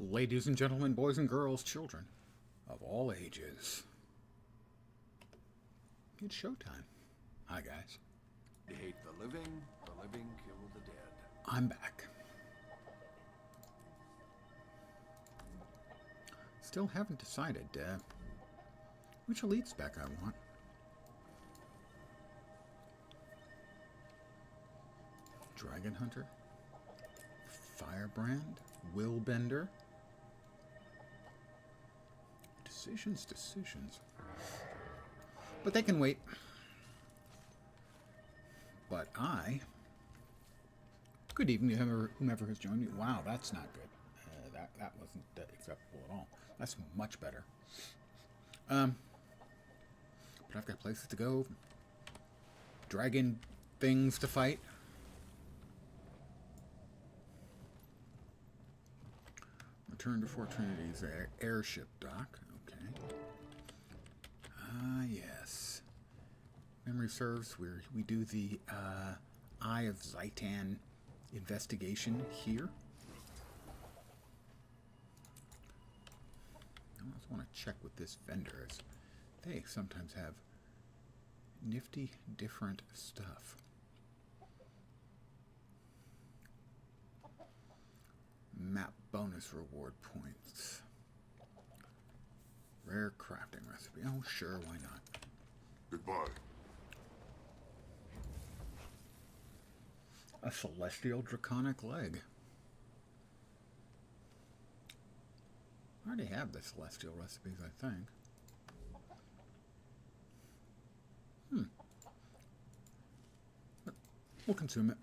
Ladies and gentlemen, boys and girls, children of all ages, it's showtime. Hi, guys. They hate the living kill the dead. I'm back. Still haven't decided which elite spec I want. Dragon Hunter, Firebrand, Willbender. Decisions. But they can wait. But good evening to whomever has joined me. Wow, that's not good. That wasn't acceptable at all. That's much better. But I've got places to go. Dragon things to fight. Return to Fort Trinity's airship dock. Okay. Yes. Memory serves, we do the Eye of Zaitan investigation here. I also want to check with this vendor, as they sometimes have nifty different stuff. Map bonus reward points. Rare crafting recipe. Oh, sure, why not? Goodbye. A celestial draconic leg. I already have the celestial recipes, I think. But we'll consume it.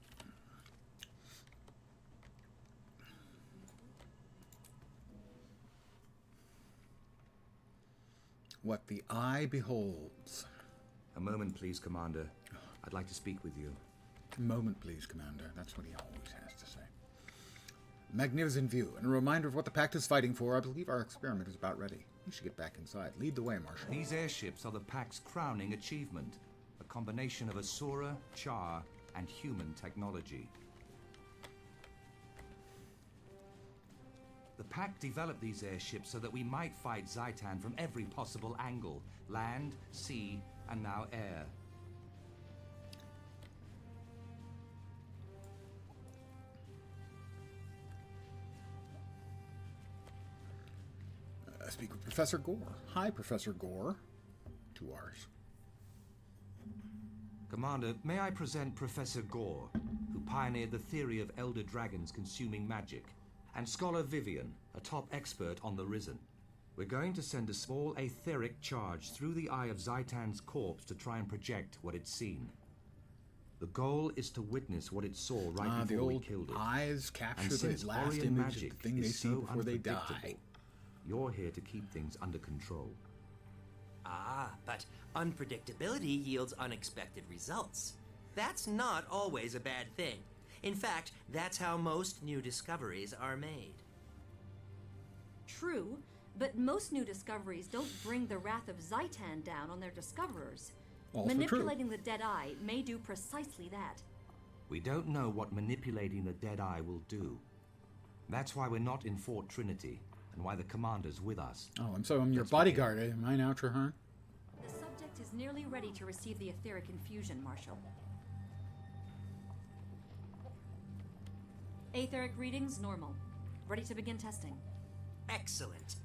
What the eye beholds. A moment, please, Commander. I'd like to speak with you. A moment, please, Commander. That's what he always has to say. Magnificent view, and a reminder of what the Pact is fighting for. I believe our experiment is about ready. We should get back inside. Lead the way, Marshal. These airships are the Pact's crowning achievement. A combination of Asura, Char, and human technology. The Pact developed these airships so that we might fight Zaitan from every possible angle. Land, sea, and now air. I speak with Professor Gore. Hi, Professor Gore. 2 R's. Commander, may I present Professor Gore, who pioneered the theory of elder dragons consuming magic, and Scholar Vivian, a top expert on the Risen. We're going to send a small etheric charge through the eye of Zaitan's corpse to try and project what it's seen. The goal is to witness what it saw right before we killed it. Eyes capture the last image of the thing they see before they die. You're here to keep things under control. Ah, but unpredictability yields unexpected results. That's not always a bad thing. In fact, that's how most new discoveries are made. True, but most new discoveries don't bring the wrath of Zaitan down on their discoverers. Also Manipulating the dead eye may do precisely that. We don't know what manipulating the dead eye will do. That's why we're not in Fort Trinity, and why the commander's with us. Oh, I'm your bodyguard, am I now, Traherne? The subject is nearly ready to receive the etheric infusion, Marshal. Etheric readings normal. Ready to begin testing. Excellent.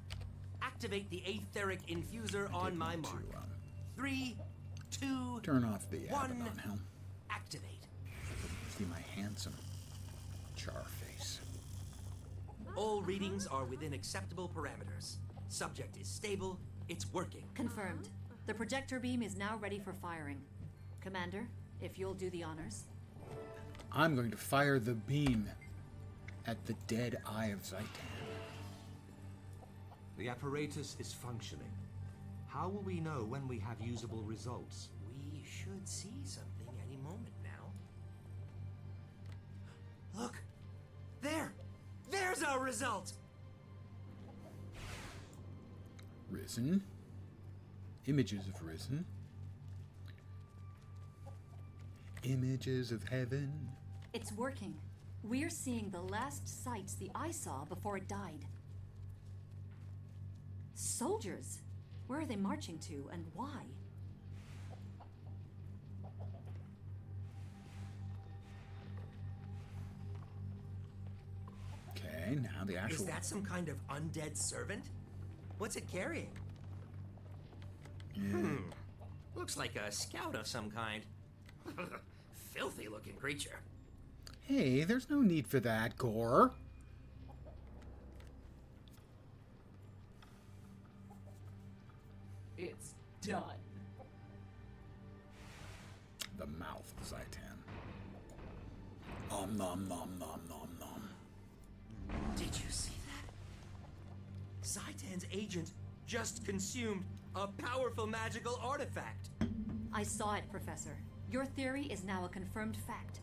Activate the etheric infuser on my mark. 3, 2, turn off the 1. Abaddon helm. Activate. See my handsome char face. All readings are within acceptable parameters. Subject is stable. It's working. Confirmed. The projector beam is now ready for firing. Commander, if you'll do the honors. I'm going to fire the beam at the dead eye of Zaitan. The apparatus is functioning. How will we know when we have usable results? We should see something any moment now. Look! There! There's our result! Risen. Images of Risen. Images of heaven. It's working. We're seeing the last sights the eye saw before it died. Soldiers? Where are they marching to, and why? Okay, now the actual... Is that some kind of undead servant? What's it carrying? Looks like a scout of some kind. Filthy looking creature. Hey, there's no need for that, Gore. It's done. The mouth of Zaitan. Nom nom nom nom nom nom. Did you see that? Zaitan's agent just consumed a powerful magical artifact. I saw it, Professor. Your theory is now a confirmed fact.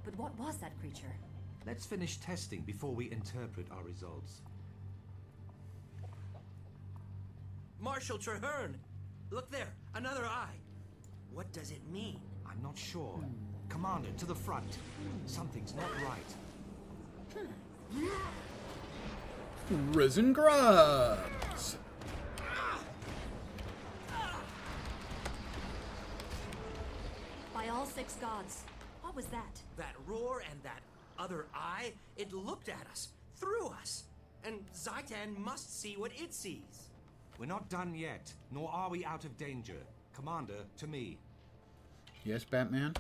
But what was that creature? Let's finish testing before we interpret our results. Marshal Traherne! Look there, another eye. What does it mean? I'm not sure. Commander, to the front. Something's not right. Risen grubs! By all 6 gods, what was that? That roar and that other eye, it looked at us, through us. And Zaitan must see what it sees. We're not done yet, nor are we out of danger. Commander, to me. Yes, Batman?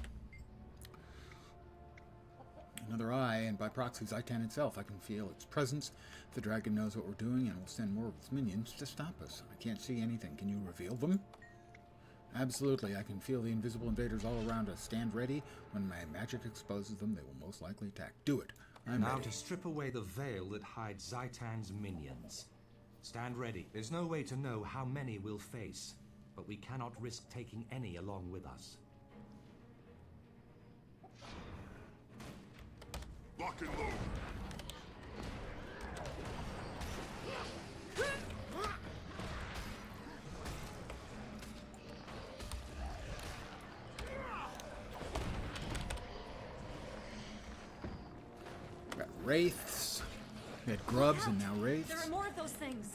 Another eye, and by proxy, Zaitan itself. I can feel its presence. The dragon knows what we're doing and will send more of its minions to stop us. I can't see anything. Can you reveal them? Absolutely. I can feel the invisible invaders all around us. Stand ready. When my magic exposes them, they will most likely attack. Do it. I'm now ready. to strip away the veil that hides Zaitan's minions. Stand ready. There's no way to know how many we'll face, but we cannot risk taking any along with us. Lock and load. Got wraiths. We had grubs and now wraiths. There are more of those things.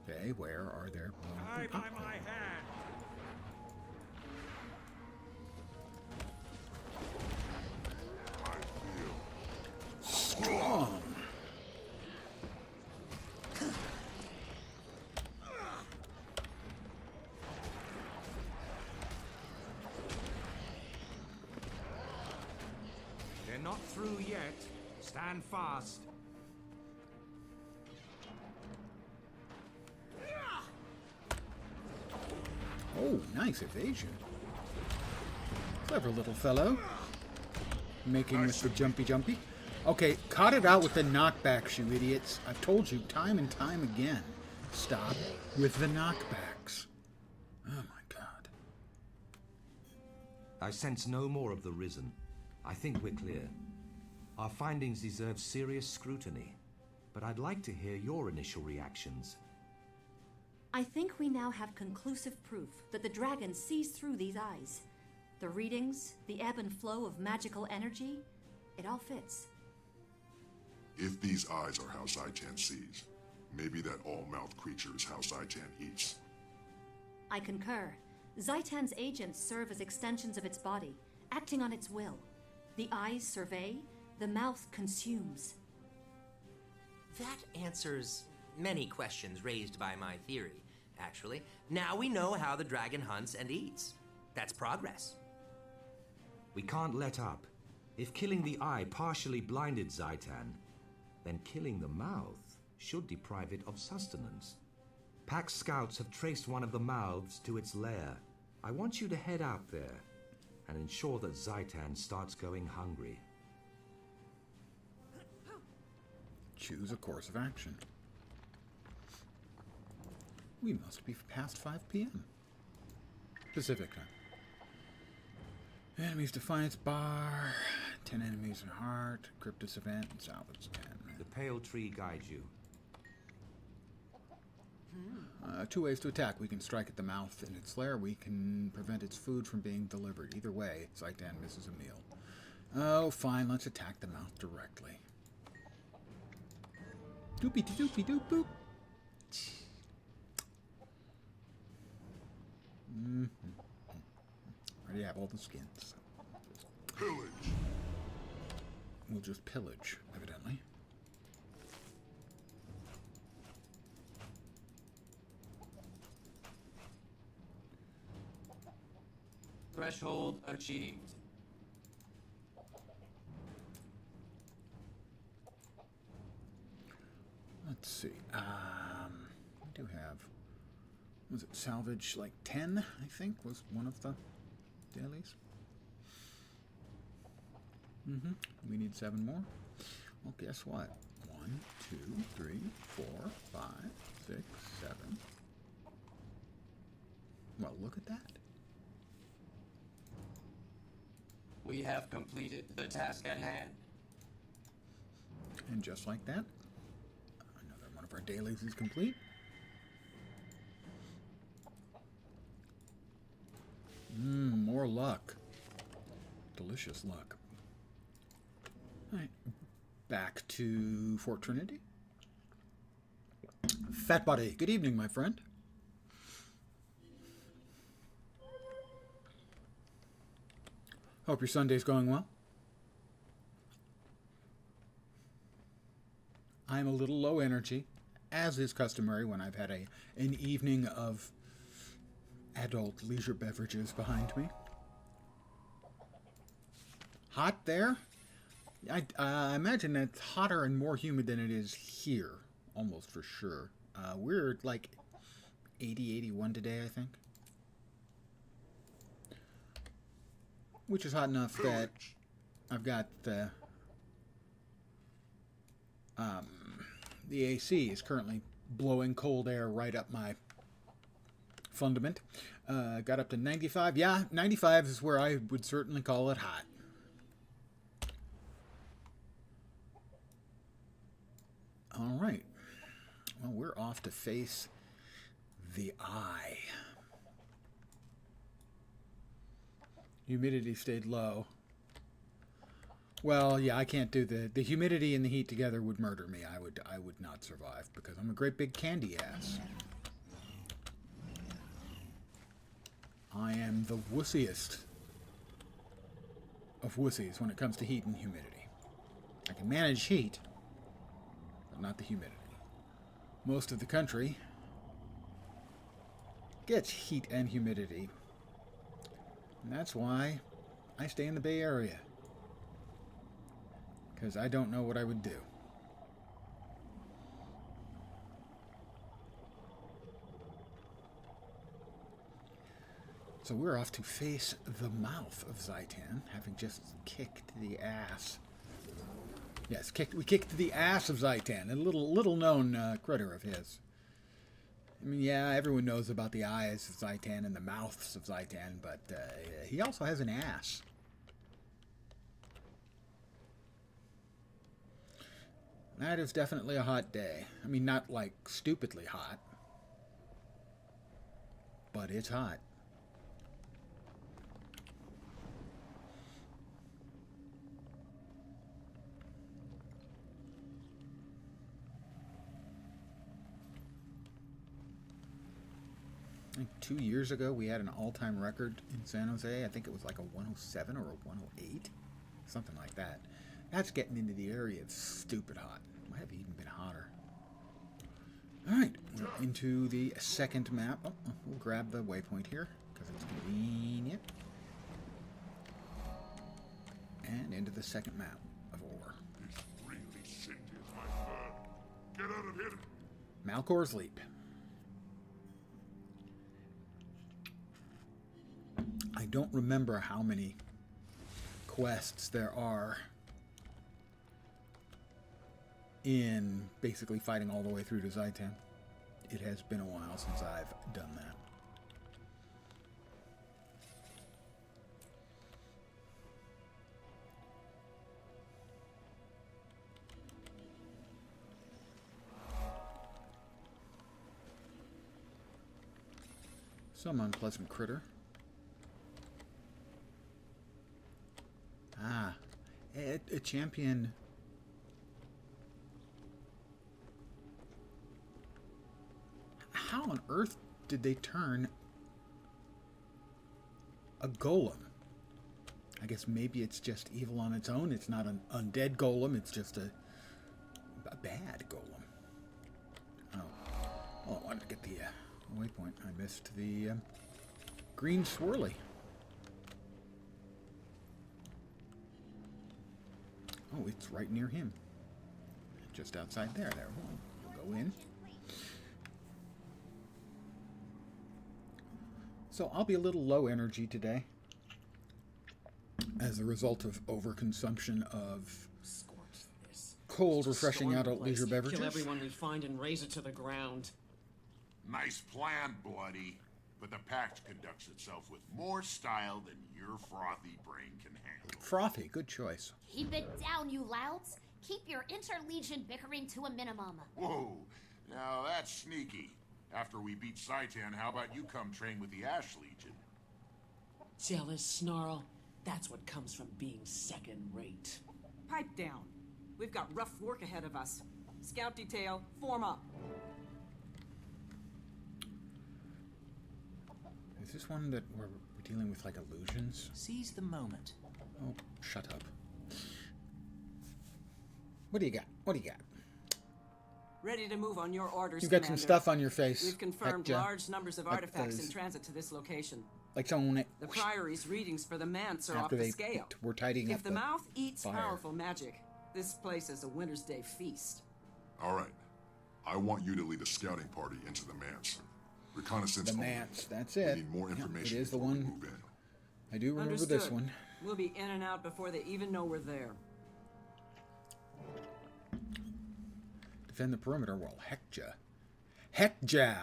Okay, where are there? Die by my hand! Strong. They're not through yet. Stand fast. Oh, nice evasion. Clever little fellow. Making Mr. Jumpy Jumpy. Okay, cut it out with the knockbacks, you idiots. I've told you time and time again. Stop with the knockbacks. Oh my god. I sense no more of the Risen. I think we're clear. Our findings deserve serious scrutiny, but I'd like to hear your initial reactions. I think we now have conclusive proof that the dragon sees through these eyes. The readings, the ebb and flow of magical energy, it all fits. If these eyes are how Zaitan sees, maybe that all-mouthed creature is how Zaitan eats. I concur. Zaitan's agents serve as extensions of its body, acting on its will. The eyes survey, the mouth consumes. That answers many questions raised by my theory, actually. Now we know how the dragon hunts and eats. That's progress. We can't let up. If killing the eye partially blinded Zaitan, then killing the mouth should deprive it of sustenance. Pack scouts have traced one of the mouths to its lair. I want you to head out there and ensure that Zaitan starts going hungry. Choose a course of action. We must be past 5 p.m. Pacific time. Enemies Defiance Bar. 10 enemies in Heart. Cryptus Event and Salvage 10. The pale tree guides you. 2 ways to attack. We can strike at the mouth in its lair. We can prevent its food from being delivered. Either way, Zaitan misses a meal. Oh, fine. Let's attack the mouth directly. Doopy doopy doop boop. Already have all the skins. Pillage. We'll just pillage, evidently. Threshold achieved. Let's see. We do have. Was it salvage like 10? I think was one of the dailies. We need 7 more. Well, guess what? 1, 2, 3, 4, 5, 6, 7. Well, look at that. We have completed the task at hand. And just like that, another one of our dailies is complete. More luck. Delicious luck. Alright, back to Fort Trinity. Fat Body, good evening, my friend. Hope your Sunday's going well. I'm a little low energy, as is customary when I've had an evening of adult leisure beverages behind me. Hot there? I imagine it's hotter and more humid than it is here, almost for sure. We're like 80, 81 today, I think. Which is hot enough that I've got the AC is currently blowing cold air right up my fundament. Got up to 95. Yeah, 95 is where I would certainly call it hot. All right. Well, we're off to face the eye. Humidity stayed low. Well, yeah, I can't do the humidity and the heat together would murder me. I would not survive because I'm a great big candy ass. I am the wussiest of wussies when it comes to heat and humidity. I can manage heat, but not the humidity. Most of the country gets heat and humidity. And that's why I stay in the Bay Area. Because I don't know what I would do. So we're off to face the mouth of Zaitan, having just kicked the ass. Yes, we kicked the ass of Zaitan, a little known critter of his. I mean, yeah, everyone knows about the eyes of Zaitan and the mouths of Zaitan, but he also has an ass. That is definitely a hot day. I mean, not like stupidly hot, but it's hot. I think 2 years ago we had an all-time record in San Jose. I think it was like a 107 or a 108, something like that. That's getting into the area of stupid hot. Might have even been hotter. All right, we're into the second map. Oh, we'll grab the waypoint here because it's convenient. And into the second map of Ore. This really singes my fur. Get out of here. Malcor's Leap. I don't remember how many quests there are in basically fighting all the way through to Zaitan. It has been a while since I've done that. Some unpleasant critter. Ah, a champion. How on earth did they turn a golem. I guess maybe it's just evil on its own. It's not an undead golem. It's just a bad golem. Oh, well, I wanted to get the waypoint. I missed the green swirly. Oh, it's right near him. Just outside there. There. We'll go in. So I'll be a little low energy today as a result of overconsumption of cold, refreshing adult leisure beverages. Kill everyone we find and raise it to the ground. Nice plan, Bloody. But the pact conducts itself with more style than your frothy brain can handle. Frothy, good choice. Keep it down, you louts. Keep your interlegion bickering to a minimum. Whoa, now that's sneaky. After we beat Saitan, how about you come train with the Ash Legion? Jealous, Snarl? That's what comes from being second-rate. Pipe down. We've got rough work ahead of us. Scout detail, form up. Is this one that we're dealing with, like, illusions? Seize the moment. Oh, shut up. What do you got? What do you got? Ready to move on your orders, You've got Commander. some stuff on your face. We've confirmed like, large numbers of like artifacts those. in transit to this location. Like on it. The Priory's readings for the Manse are off After the they scale. were tidying If up the mouth eats fire. powerful magic, this place is a Winter's Day feast. All right. I want you to lead a scouting party into the manse. Reconnaissance The only. manse, that's it. We need more Yeah, information it is the before we one. move in. I do remember Understood. this one. We'll be in and out before they even know we're there. Defend the perimeter. Well, heckja. Heckja!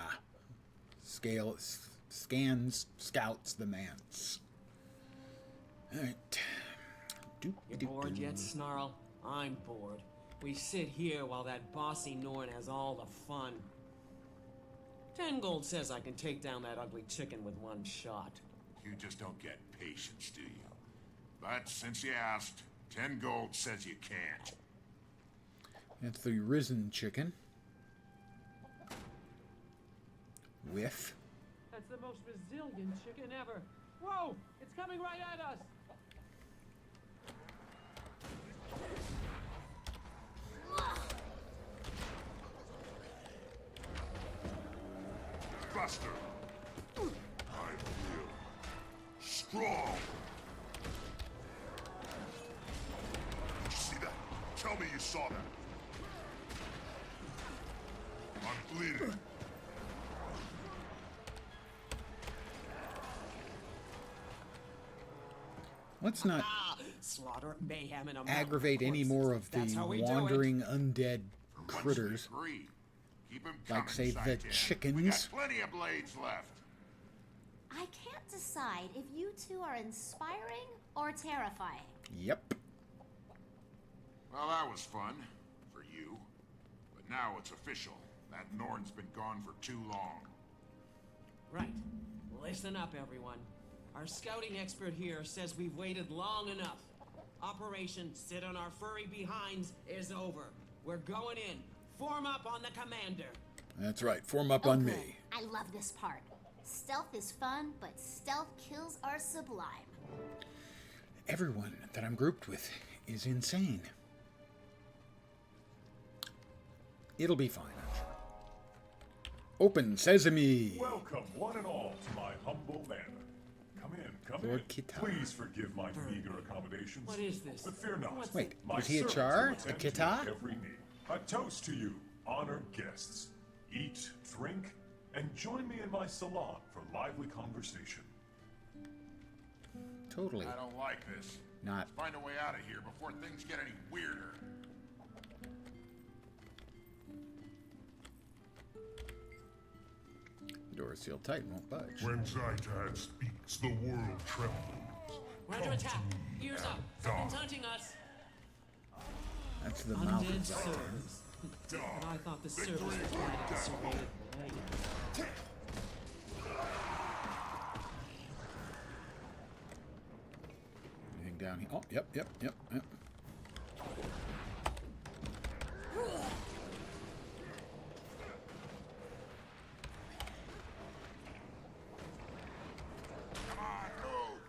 Scouts the manse. Alright. You bored yet, Snarl? I'm bored. We sit here while that bossy Norn has all the fun. 10 gold says I can take down that ugly chicken with one shot. You just don't get patience, do you? But since you asked, 10 gold says you can't. That's the risen chicken. Whiff. That's the most resilient chicken ever. Whoa! It's coming right at us! Buster! I feel strong. Did you see that? Tell me you saw that. I'm bleeding. Let's not Slaughter, mayhem, and a aggravate any more of the wandering undead critters. Agree. Keep 'em Like, coming, say, the Saitan. We chickens. got plenty of blades left. I can't decide if you two are inspiring or terrifying. Yep. Well, that was fun. For you. But now it's official. That Norn's been gone for too long. Right. Listen up, everyone. Our scouting expert here says we've waited long enough. Operation Sit on Our Furry Behinds is over. We're going in. Form up on the commander. That's right. Form up on Okay, me. I love this part. Stealth is fun, but stealth kills are sublime. Everyone that I'm grouped with is insane. It'll be fine, I'm sure. Open sesame! Welcome, one and all, to my humble manor. Come Lord in. Kitar. Please forgive my meager accommodations. What is this? But fear not. What's Wait, My is he a servants char? will A attend to Kitar? every need. A toast to you, honored guests. Eat, drink, and join me in my salon for lively conversation. Totally. I don't like this. Not. Let's find a way out of here before things get any weirder. The door is sealed tight and won't budge. When Zaitan speaks, the world trembles. We're under attack. Ears up. Something's hunting us. That's the mouth Undead of Zaitan. servers. But I thought the servers were planted to survey the dragon. Anything down here? Oh, yep. Come on, move!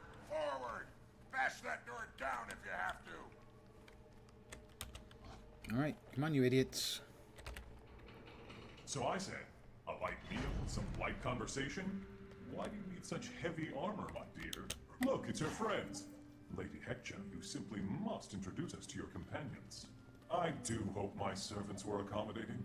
Alright, come on, you idiots. So I said, a light meal with some light conversation? Why do you need such heavy armor, my dear? Look, it's your friends. Lady Hector, you simply must introduce us to your companions. I do hope my servants were accommodating.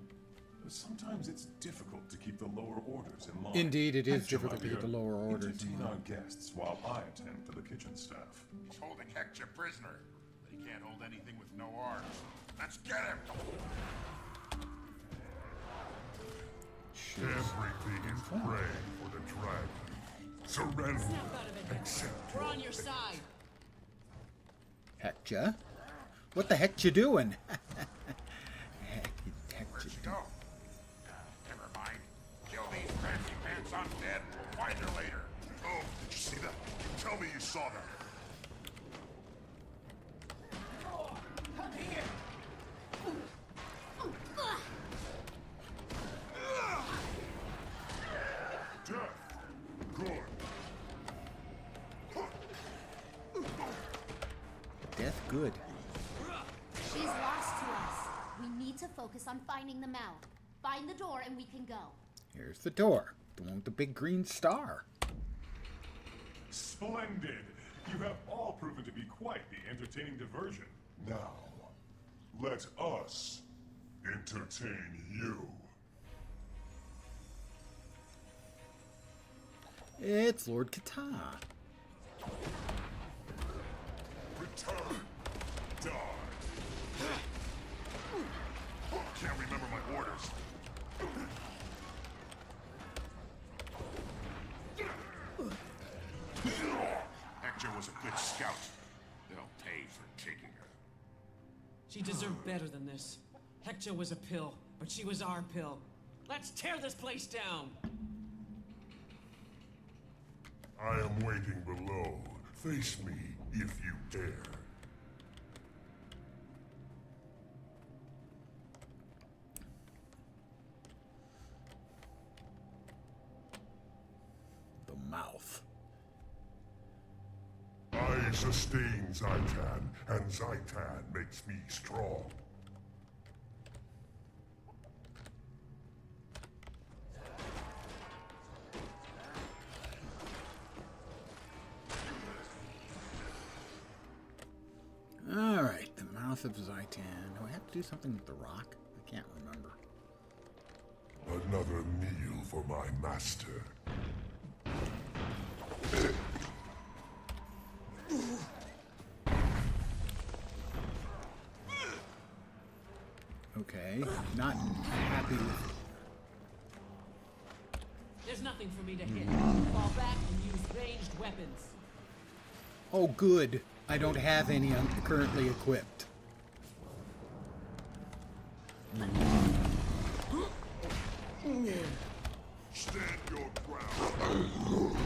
Sometimes it's difficult to keep the lower orders in line. Indeed, it is Hector, difficult my to keep the dear, lower orders in entertain line. our guests while I attend to the kitchen staff. He's holding Hector prisoner, but he can't hold anything with no arms. Let's get him! Everything is praying for the dragon. Surrender. Snap out of it. Accept. We're on your side. Hector? What the heck you doing? Where'd she go? Never mind. Kill these fancy pants undead. We'll find her later. Oh, did you see that? Tell me you saw that. Death. Good. Death good. She's lost to us. We need to focus on finding them out. Find the door and we can go. Here's the door. The one with the big green star. Splendid! You have all proven to be quite the entertaining diversion. Now, let us entertain you. It's Lord Kata. Return. Die. Can't remember my orders. Hector was a good scout. They'll pay for taking her. She deserved better than this. Hector was a pill, but she was our pill. Let's tear this place down! I am waiting below. Face me if you dare. The mouth. I sustain Zaitan, and Zaitan makes me strong. Alright, the mouth of Zaitan. Do I have to do something with the rock? I can't remember. Another meal for my master. Okay, not happy with... There's nothing for me to hit. Fall back and use ranged weapons. Oh, good. I don't have any currently equipped. Stand your ground.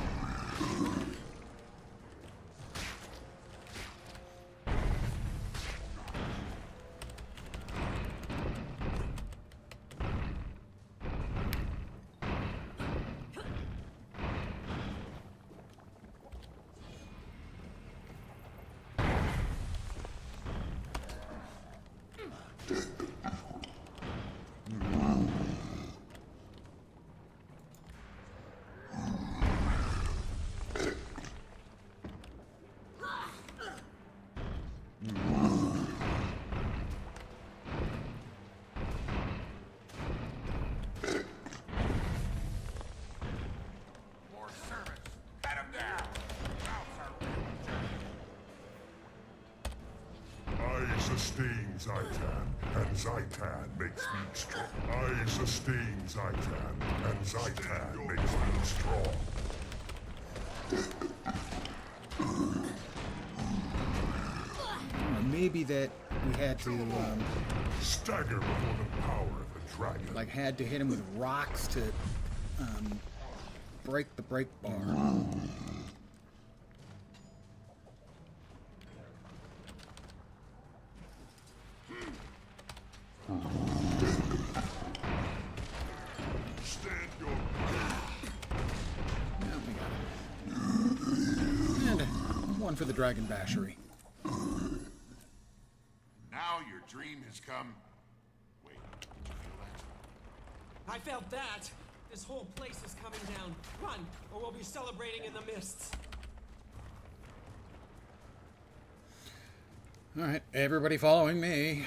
More servants. Cut him down. Mouths are real. I sustain Zaitan, and Zaitan makes me strong. I sustain Zaitan, and Zaitan makes me strong. Maybe that we had to, Stagger before the power of the dragon. like, had to hit him with rocks to, break the break bar. Stand your ground. Yeah, we got it. And one for the Dragon Bashery. Now your dream has come I felt that. This whole place is coming down. Run, or we'll be celebrating in the mists. All right, everybody following me.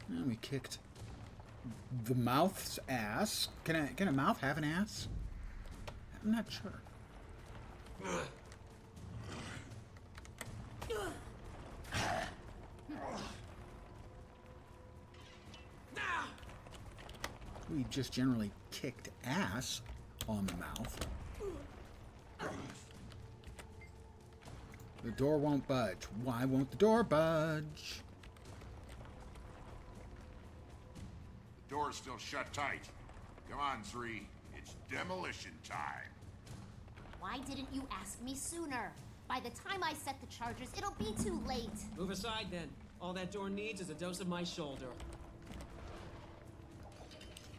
And we kicked the mouth's ass. Can a mouth have an ass? I'm not sure. We just generally kicked ass on the mouth. The door won't budge. Why won't the door budge? The door's still shut tight. Come on, 3. It's demolition time. Why didn't you ask me sooner? By the time I set the charges, it'll be too late. Move aside, then. All that door needs is a dose of my shoulder.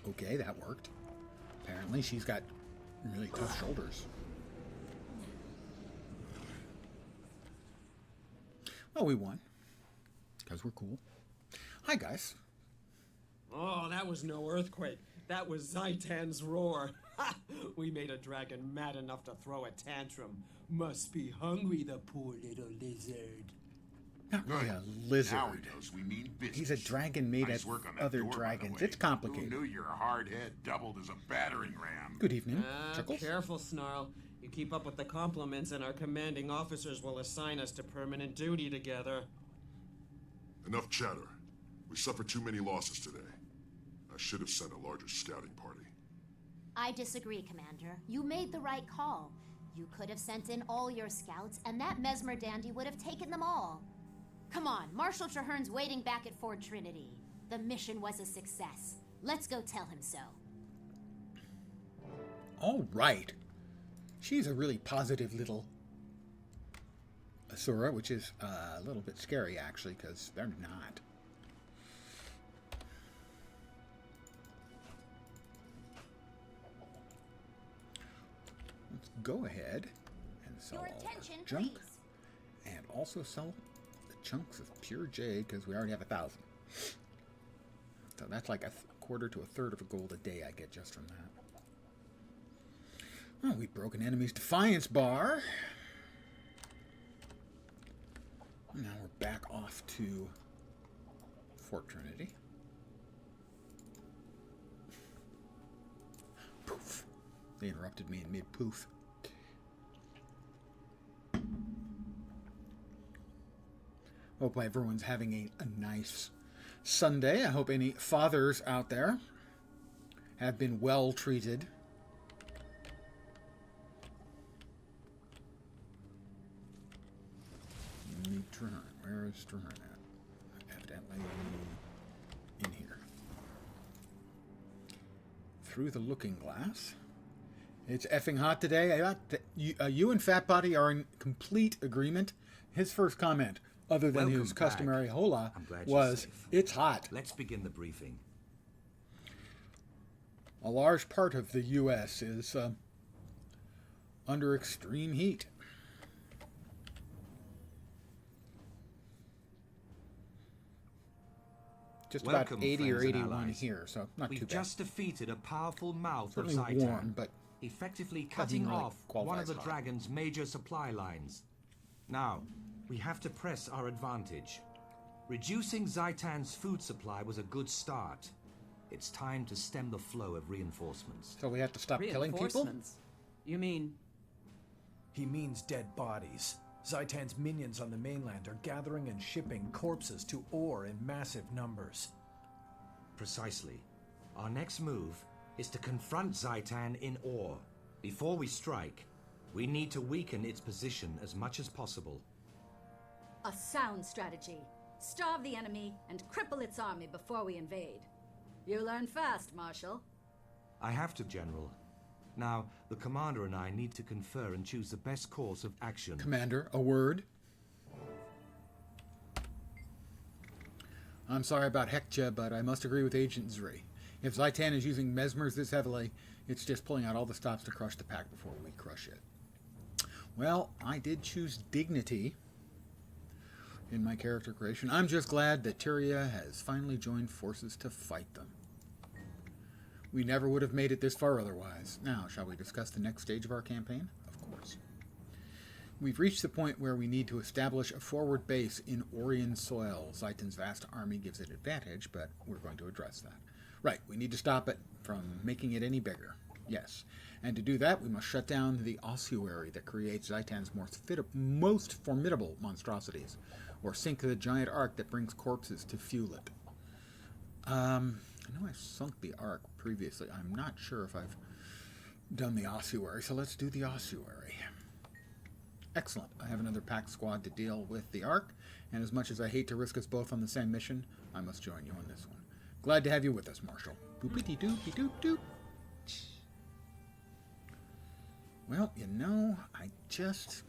Okay, that worked. Apparently she's got really tough shoulders. Well, we won. Because we're cool. Hi, guys. Oh, that was no earthquake. That was Zaitan's roar. We made a dragon mad enough to throw a tantrum. Must be hungry, the poor little lizard. Not really a lizard. Now he knows we mean business. He's a dragon made Nice of work on that other door, by the dragons. way. It's complicated. Who knew your hard head doubled as a battering ram? Good evening, Chuckles. Careful, Snarl. You keep up with the compliments and our commanding officers will assign us to permanent duty together. Enough chatter. We suffered too many losses today. I should have sent a larger scouting party. I disagree, Commander. You made the right call. You could have sent in all your scouts, and that Mesmer dandy would have taken them all. Come on, Marshal Traherne's waiting back at Fort Trinity. The mission was a success. Let's go tell him so. All right. She's a really positive little Asura, which is a little bit scary, actually, because they're not. Let's go ahead and sell Your all attention, our junk. please. And also sell the chunks of pure jade, because we already have 1,000. So that's like a quarter to a third of a gold a day I get just from that. Well, we broke an enemy's defiance bar. Now we're back off to Fort Trinity. Poof. They interrupted me in mid-poof. Hope everyone's having a nice Sunday. I hope any fathers out there have been well treated. Need Traherne. Where is Traherne at? Evidently in here. Through the looking glass. It's effing hot today. You and Fat Body are in complete agreement. His first comment, other than Welcome his customary back. hola, I'm glad you're was, safe. "It's hot." Let's begin the briefing. A large part of the U.S. is under extreme heat. Just Welcome, about 80 or friends and 81 allies. here, so not We've too bad. just defeated a powerful mouth Certainly of Zaitan, warm, but effectively doesn't cutting really off qualify one of as the hot. dragon's major supply lines. Now, we have to press our advantage. Reducing Zaitan's food supply was a good start. It's time to stem the flow of reinforcements. So we have to stop killing people? Reinforcements? You mean... He means dead bodies. Zaitan's minions on the mainland are gathering and shipping corpses to Ore in massive numbers. Precisely. Our next move is to confront Zaitan in Ore. Before we strike, we need to weaken its position as much as possible. A sound strategy. Starve the enemy and cripple its army before we invade. You learn fast, Marshal. I have to, General. Now, the Commander and I need to confer and choose the best course of action. Commander, a word. I'm sorry about Hekja, but I must agree with Agent Zri. If Zaitan is using mesmers this heavily, It's just pulling out all the stops to crush the pack before we crush it. Well, I did choose dignity in my character creation. I'm just glad that Tyria has finally joined forces to fight them. We never would have made it this far otherwise. Now, shall we discuss the next stage of our campaign? Of course. We've reached the point where we need to establish a forward base in Orion soil. Zaitan's vast army gives it advantage, but we're going to address that. Right, we need to stop it from making it any bigger. Yes. And to do that, we must shut down the ossuary that creates Zaitan's most formidable monstrosities, or sink the giant ark that brings corpses to fuel it. I know I've sunk the ark previously. I'm not sure if I've done the ossuary, so let's do the ossuary. Excellent. I have another pack squad to deal with the ark, and as much as I hate to risk us both on the same mission, I must join you on this one. Glad to have you with us, Marshal. Boopity-doopy-doop-doop. Well, you know, I just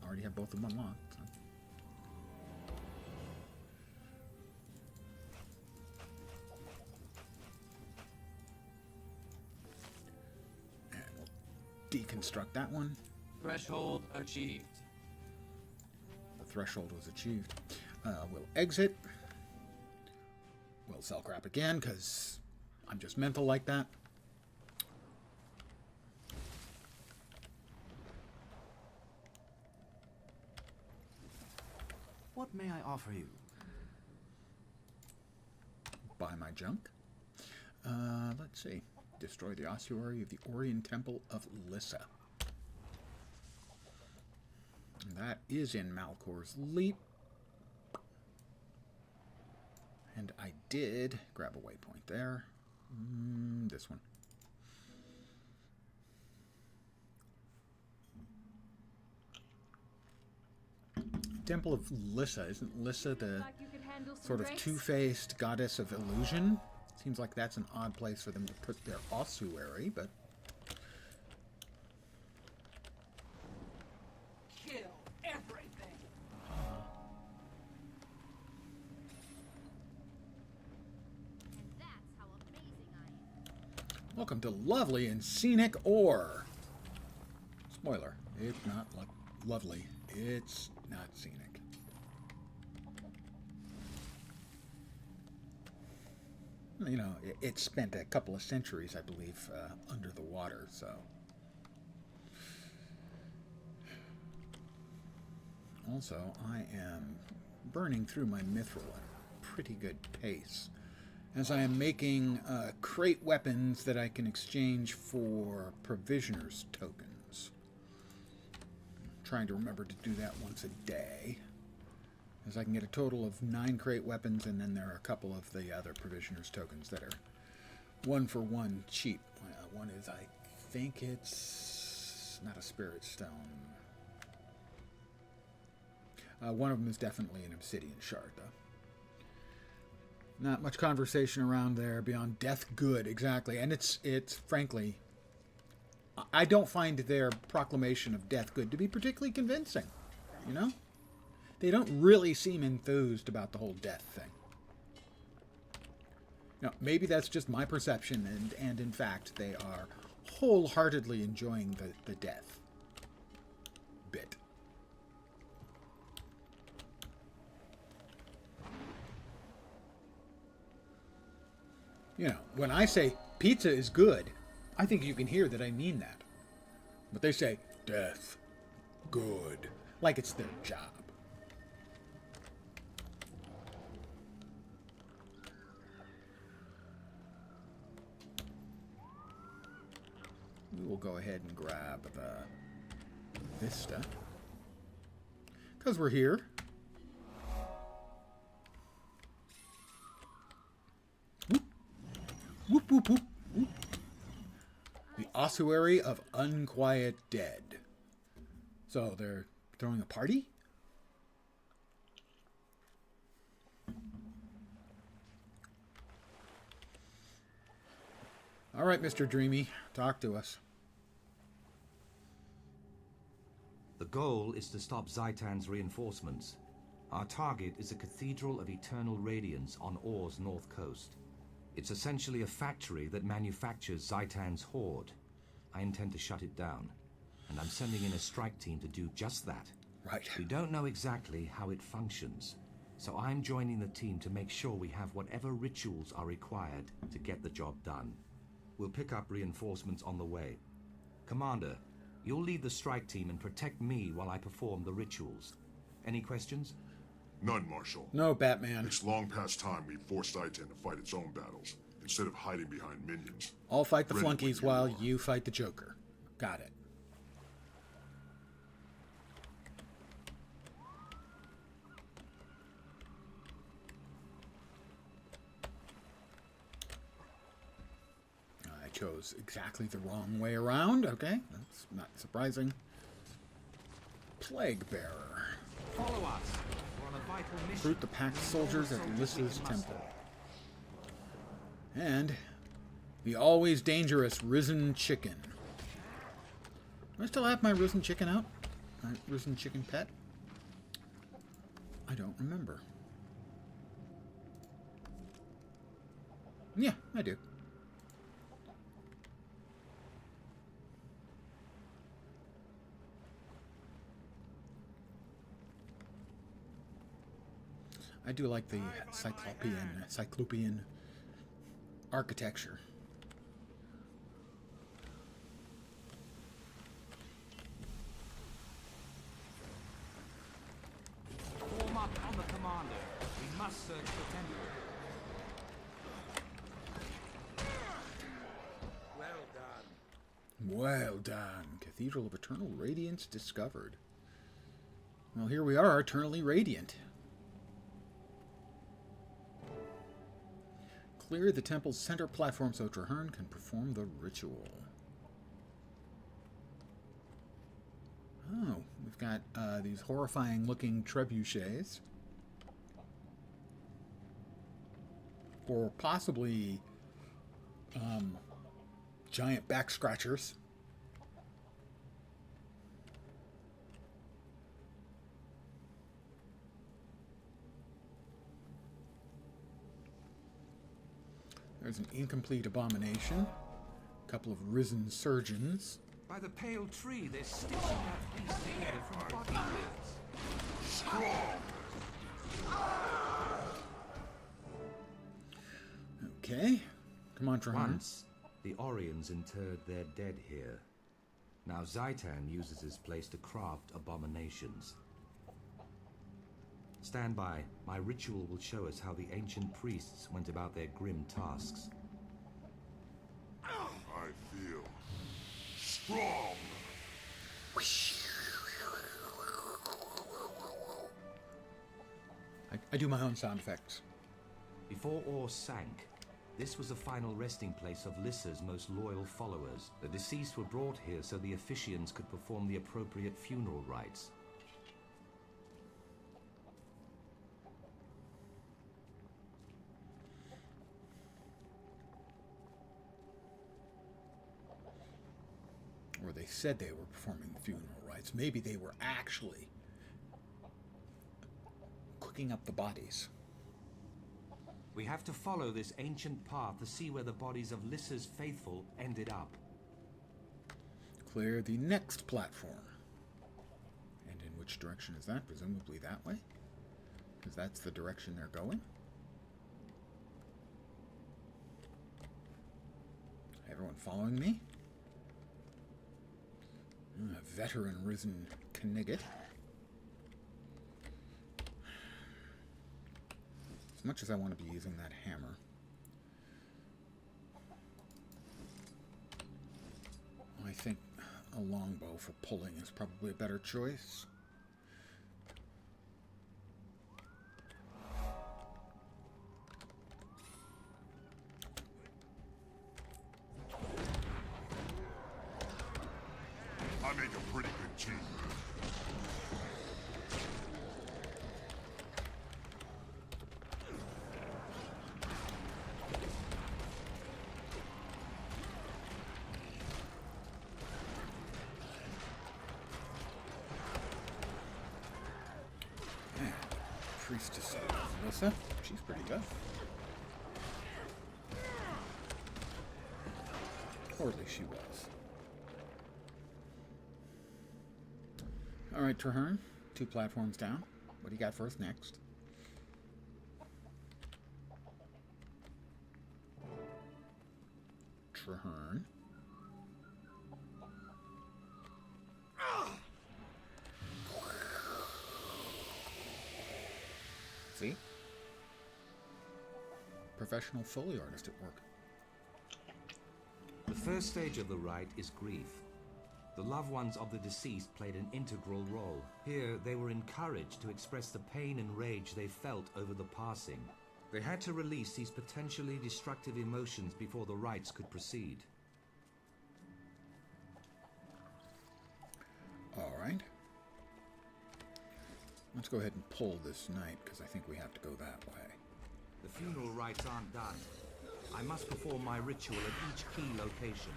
already have both of them unlocked. So. And we'll deconstruct that one. Threshold achieved. The threshold was achieved. We'll exit. We'll sell crap again, because I'm just mental like that. What may I offer you? Buy my junk. Let's see. Destroy the ossuary of the Orion Temple of Lissa. That is in Malkor's Leap. And I did grab a waypoint there. This one. Temple of Lissa. Isn't Lissa the sort of two-faced goddess of illusion? Seems like that's an odd place for them to put their ossuary, but... Kill everything. And that's how amazing I am. Welcome to lovely and scenic Ore. Spoiler, it's not lovely. It's not scenic. You know, it spent a couple of centuries, I believe, under the water, so... Also, I am burning through my mithril at a pretty good pace, as I am making crate weapons that I can exchange for provisioners' tokens. I'm trying to remember to do that once a day, as I can get a total of 9 crate weapons, and then there are a couple of the other provisioners' tokens that are 1-for-1 cheap. One is, I think it's not a spirit stone. One of them is definitely an obsidian shard, though. Not much conversation around there beyond death good, exactly. And it's frankly, I don't find their proclamation of death good to be particularly convincing, you know? They don't really seem enthused about the whole death thing. Now, maybe that's just my perception, and in fact, they are wholeheartedly enjoying the death bit. You know, when I say pizza is good, I think you can hear that I mean that. But they say, death, good, like it's their job. We will go ahead and grab the Vista, because we're here. Whoop, whoop, whoop, whoop. The Ossuary of Unquiet Dead. So they're throwing a party? All right, Mr. Dreamy, talk to us. The goal is to stop Zaitan's reinforcements. Our target is a Cathedral of Eternal Radiance on Ore's north coast. It's essentially a factory that manufactures Zaitan's horde. I intend to shut it down, and I'm sending in a strike team to do just that. Right. We don't know exactly how it functions, so I'm joining the team to make sure we have whatever rituals are required to get the job done. We'll pick up reinforcements on the way. Commander, you'll lead the strike team and protect me while I perform the rituals. Any questions? None, Marshal. No, Batman. It's long past time we forced Zaitan to fight its own battles, instead of hiding behind minions. I'll fight the Ready when flunkies you while are. you fight the Joker. Got it. I chose exactly the wrong way around. Okay, that's not surprising. Plague Bearer. Follow us. We're on a vital mission. Recruit the packed soldiers at Lyssa's temple. And the always dangerous risen chicken. Do I still have my risen chicken out? My risen chicken pet? I don't remember. Yeah, I do. I do like the cyclopean architecture. Form up on the commander. We must search the temple. Well done. Well done. Cathedral of Eternal Radiance discovered. Well, here we are, eternally radiant. Clear the temple's center platform so Traherne can perform the ritual. Oh, we've got these horrifying looking trebuchets. Or possibly giant back scratchers. There's an incomplete abomination. A couple of risen surgeons. By the pale tree, they're stitching that beast together from body parts. Okay. Come on, Traherne. Once, the Orions interred their dead here. Now Zaitan uses this place to craft abominations. Stand by. My ritual will show us how the ancient priests went about their grim tasks. I feel strong. I do my own sound effects. Before ore sank, this was the final resting place of Lyssa's most loyal followers. The deceased were brought here so the officiants could perform the appropriate funeral rites. Or they said they were performing the funeral rites. Maybe they were actually cooking up the bodies. We have to follow this ancient path to see where the bodies of Lyssa's faithful ended up. Clear the next platform. And in which direction is that? Presumably that way? Because that's the direction they're going. Everyone following me? A veteran risen Knigget. As much as I want to be using that hammer. I think a longbow for pulling is probably a better choice. I make a pretty good team. Priestess of Lyssa. She's pretty good. Or at least she was. Alright, Traherne. 2 platforms down. What do you got for us next? Traherne. See? Professional Foley artist at work. The first stage of the rite is grief. The loved ones of the deceased played an integral role. Here, they were encouraged to express the pain and rage they felt over the passing. They had to release these potentially destructive emotions before the rites could proceed. All right. Let's go ahead and pull this night, because I think we have to go that way. The funeral rites aren't done. I must perform my ritual at each key location.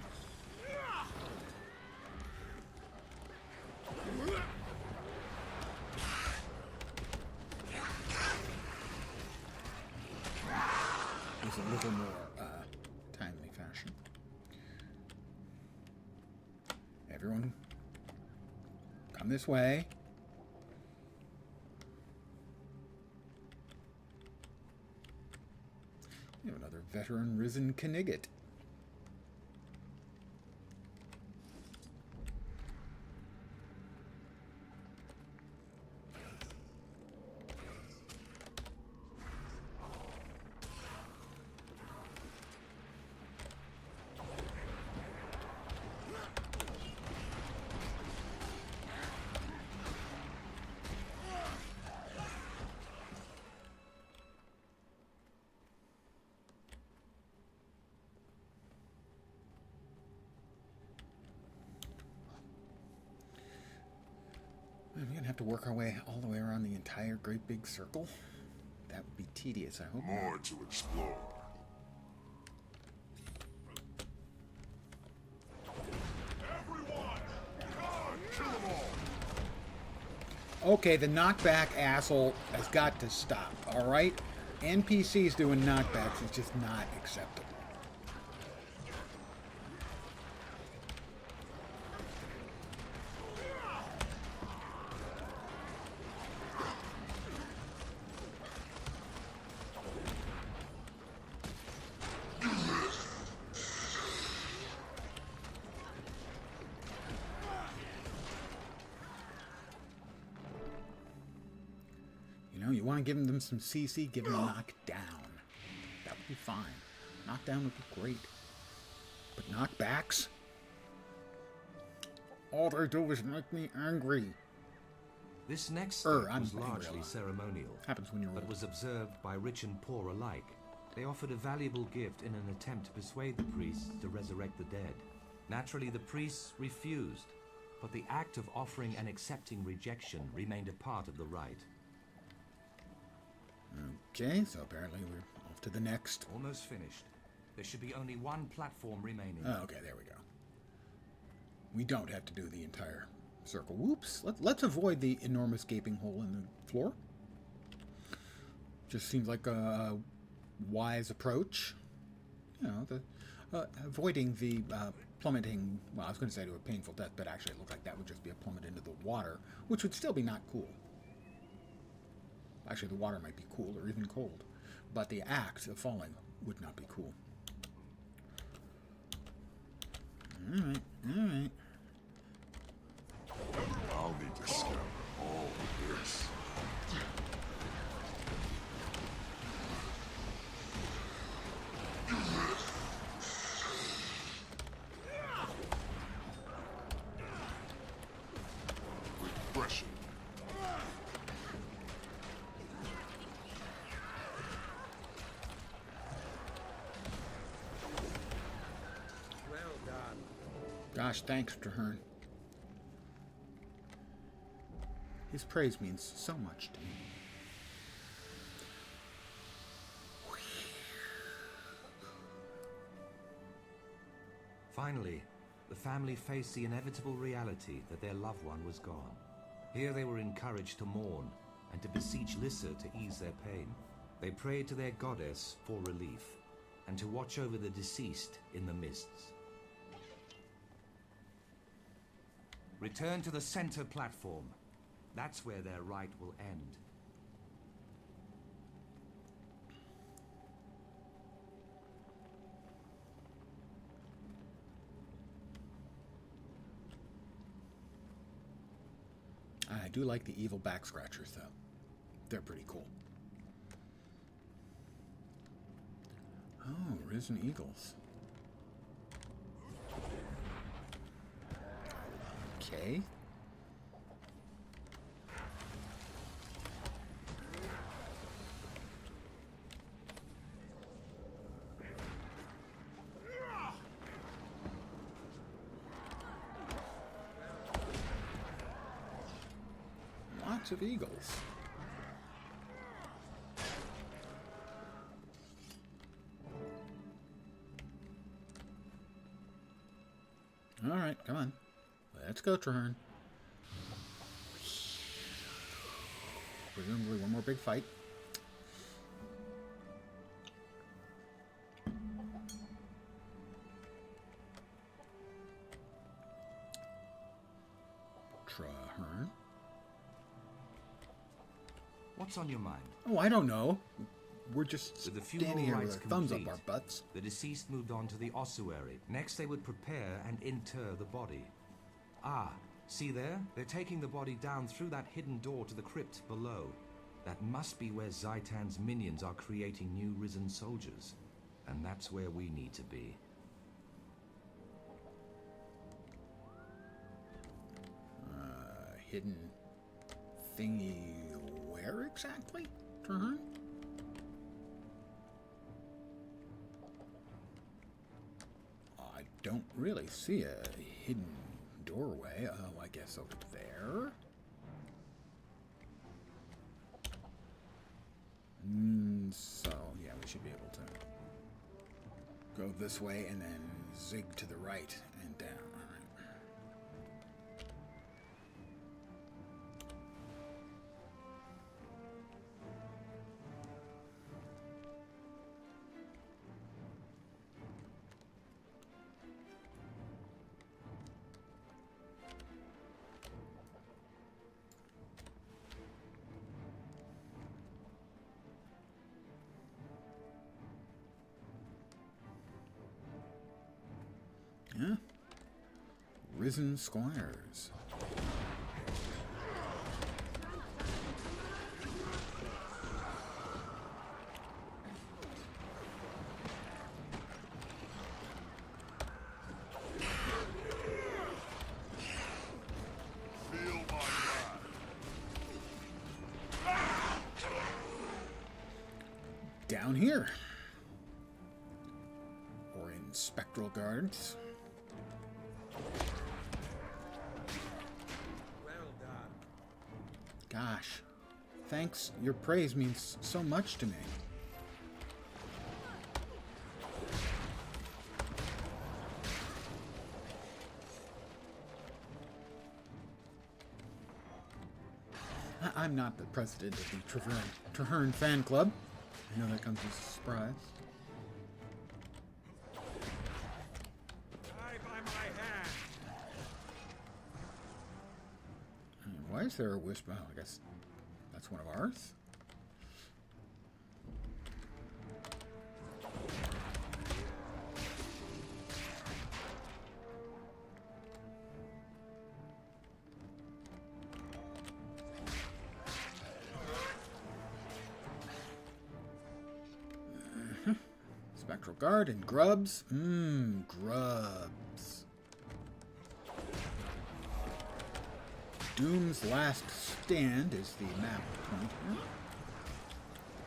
It's a little more timely fashion. Everyone, come this way. We have another veteran risen Knigget. We're going to have to work our way all the way around the entire great big circle. That would be tedious, I hope. More to explore. Everyone! God, kill them all! Okay, the knockback asshole has got to stop, alright? NPCs doing knockbacks is just not acceptable. You want to give them some CC, give them a knockdown. That would be fine. Knockdown would be great. But knockbacks? All they do is make me angry. This next step I'm was angry a largely lot. ceremonial, Happens when you're but old. was observed by rich and poor alike. They offered a valuable gift in an attempt to persuade the priests to resurrect the dead. Naturally, the priests refused, but the act of offering and accepting rejection remained a part of the rite. Okay, so apparently we're off to the next. Almost finished. There should be only one platform remaining. Oh, okay, there we go. We don't have to do the entire circle. Whoops. Let's avoid the enormous gaping hole in the floor. Just seems like a wise approach. You know, avoiding the plummeting, well, I was going to say to a painful death, but actually it looked like that would just be a plummet into the water, which would still be not cool. Actually, the water might be cool or even cold, but the act of falling would not be cool. All right, all right. I'll need to scout all of this. Repression. Well done. Gosh, thanks, Traherne. His praise means so much to me. Finally, the family faced the inevitable reality that their loved one was gone. Here they were encouraged to mourn and to beseech Lissa to ease their pain. They prayed to their goddess for relief and to watch over the deceased in the mists. Return to the center platform. That's where their rite will end. I do like the evil back scratchers, though. They're pretty cool. Oh, Risen Eagles. Okay. Lots of eagles. All right, come on. Let's go, Traherne. Presumably one more big fight. Traherne. What's on your mind? Oh, I don't know. We're just With the standing funeral here with rites our thumbs up complete, our butts. the deceased moved on to the ossuary. Next, they would prepare and inter the body. Ah, see there? They're taking the body down through that hidden door to the crypt below. That must be where Zaitan's minions are creating new risen soldiers. And that's where we need to be. Hidden thingy where exactly, Traherne? I don't really see a hidden doorway. Oh, I guess over there. So, yeah, we should be able to go this way and then zig to the right and down. All right. Yeah. Risen Squires. Feel my wrath. Down here. Or in spectral guards. Gosh, thanks. Your praise means so much to me. I'm not the president of the Traherne fan club. I know that comes as a surprise. Why is there a wisp? Oh, I guess that's one of ours. Spectral Guard and grubs. Grubs. Doom's Last Stand is the map point.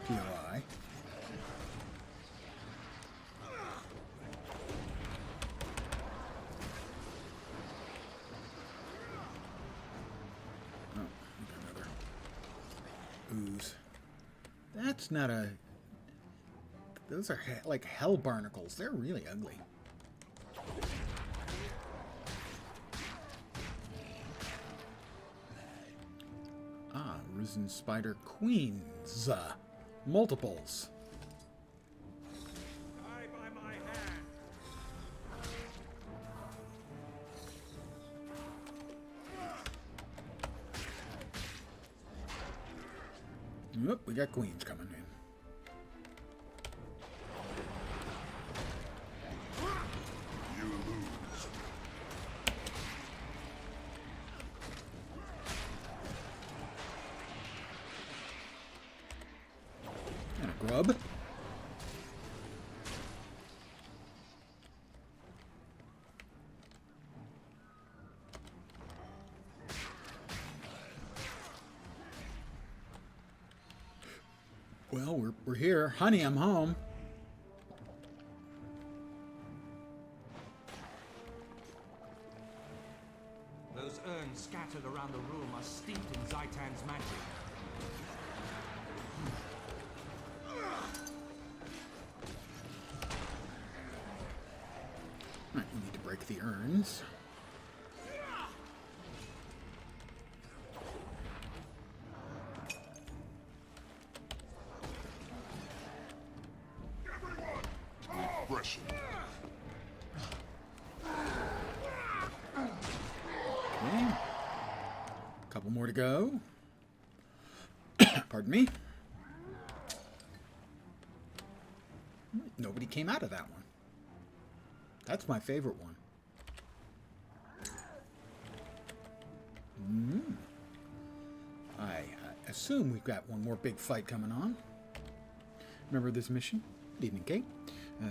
POI. Oh, we got another ooze. That's not a... Those are like hell barnacles. They're really ugly. Risen Spider Queens. Multiples. Oop, we got queens coming in. You lose. And a grub. Well, we're here. Honey, I'm home. Those urns scattered around the room are steeped in Zaitan's magic. Right, we need to break the urns. Refreshing. Okay. Couple more to go. Pardon me. Nobody came out of that one. That's my favorite one. I assume we've got one more big fight coming on. Remember this mission? Good evening, Kate.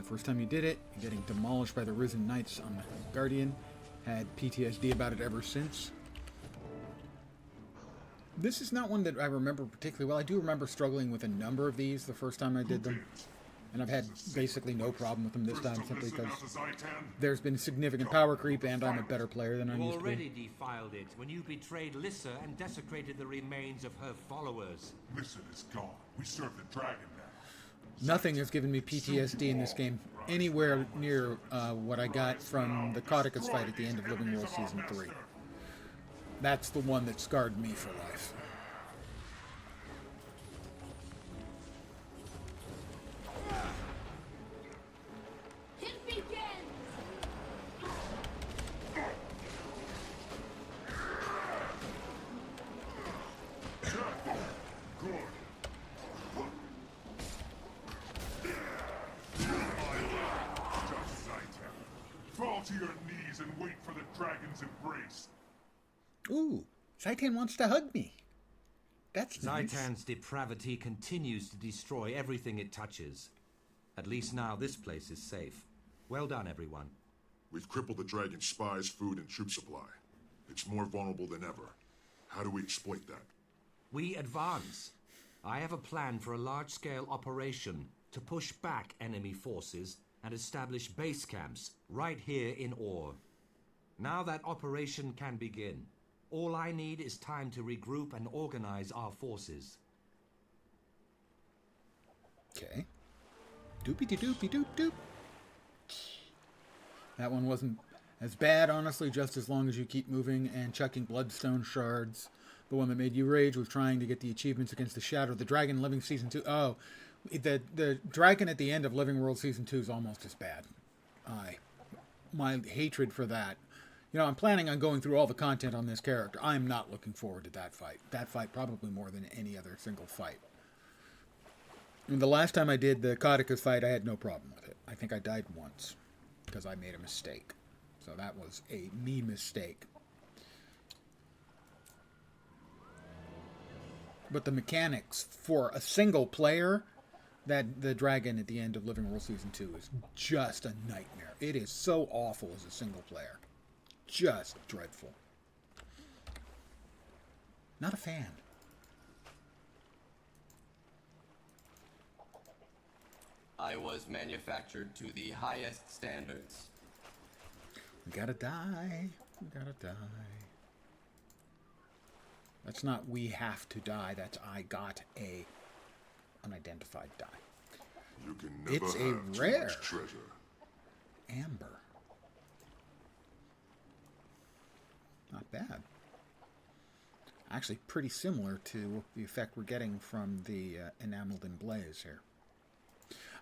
First time you did it, you're getting demolished by the Risen Knights on the Guardian. Had PTSD about it ever since. This is not one that I remember particularly well. I do remember struggling with a number of these the first time I did them. And I've had basically no problem with them this time simply because there's been significant power creep and I'm a better player than I You used to already be. defiled it when you betrayed Lissa and desecrated the remains of her followers. Lissa is gone. We serve the dragon now. Nothing has given me PTSD in this game anywhere near what I got from the Codicus fight at the end of Living World Season 3. That's the one that scarred me for life. It begins! Fall to your knees and wait for the dragon's embrace. Ooh, Zaitan wants to hug me. That's nice. Zaitan's depravity continues to destroy everything it touches. At least now this place is safe. Well done, everyone. We've crippled the dragon's spies, food, and troop supply. It's more vulnerable than ever. How do we exploit that? We advance. I have a plan for a large-scale operation to push back enemy forces and establish base camps right here in Ore. Now that operation can begin. All I need is time to regroup and organize our forces. Okay. Doopy-de-doopy-doop-doop. That one wasn't as bad, honestly, just as long as you keep moving and chucking bloodstone shards. The one that made you rage was trying to get the achievements against the Shadow of the Dragon in Living Season 2. Oh, the dragon at the end of Living World Season 2 is almost as bad. My hatred for that. You know, I'm planning on going through all the content on this character. I'm not looking forward to that fight. That fight probably more than any other single fight. And the last time I did the Codicus fight, I had no problem with it. I think I died once because I made a mistake. So that was a me mistake. But the mechanics for a single player, that the dragon at the end of Living World Season 2 is just a nightmare. It is so awful as a single player. Just dreadful. Not a fan. I was manufactured to the highest standards. We gotta die. We gotta die. That's not we have to die. That's I got a unidentified die. You can never It's a have too rare much treasure. amber. Not bad. Actually, pretty similar to the effect we're getting from the enameled in blaze here.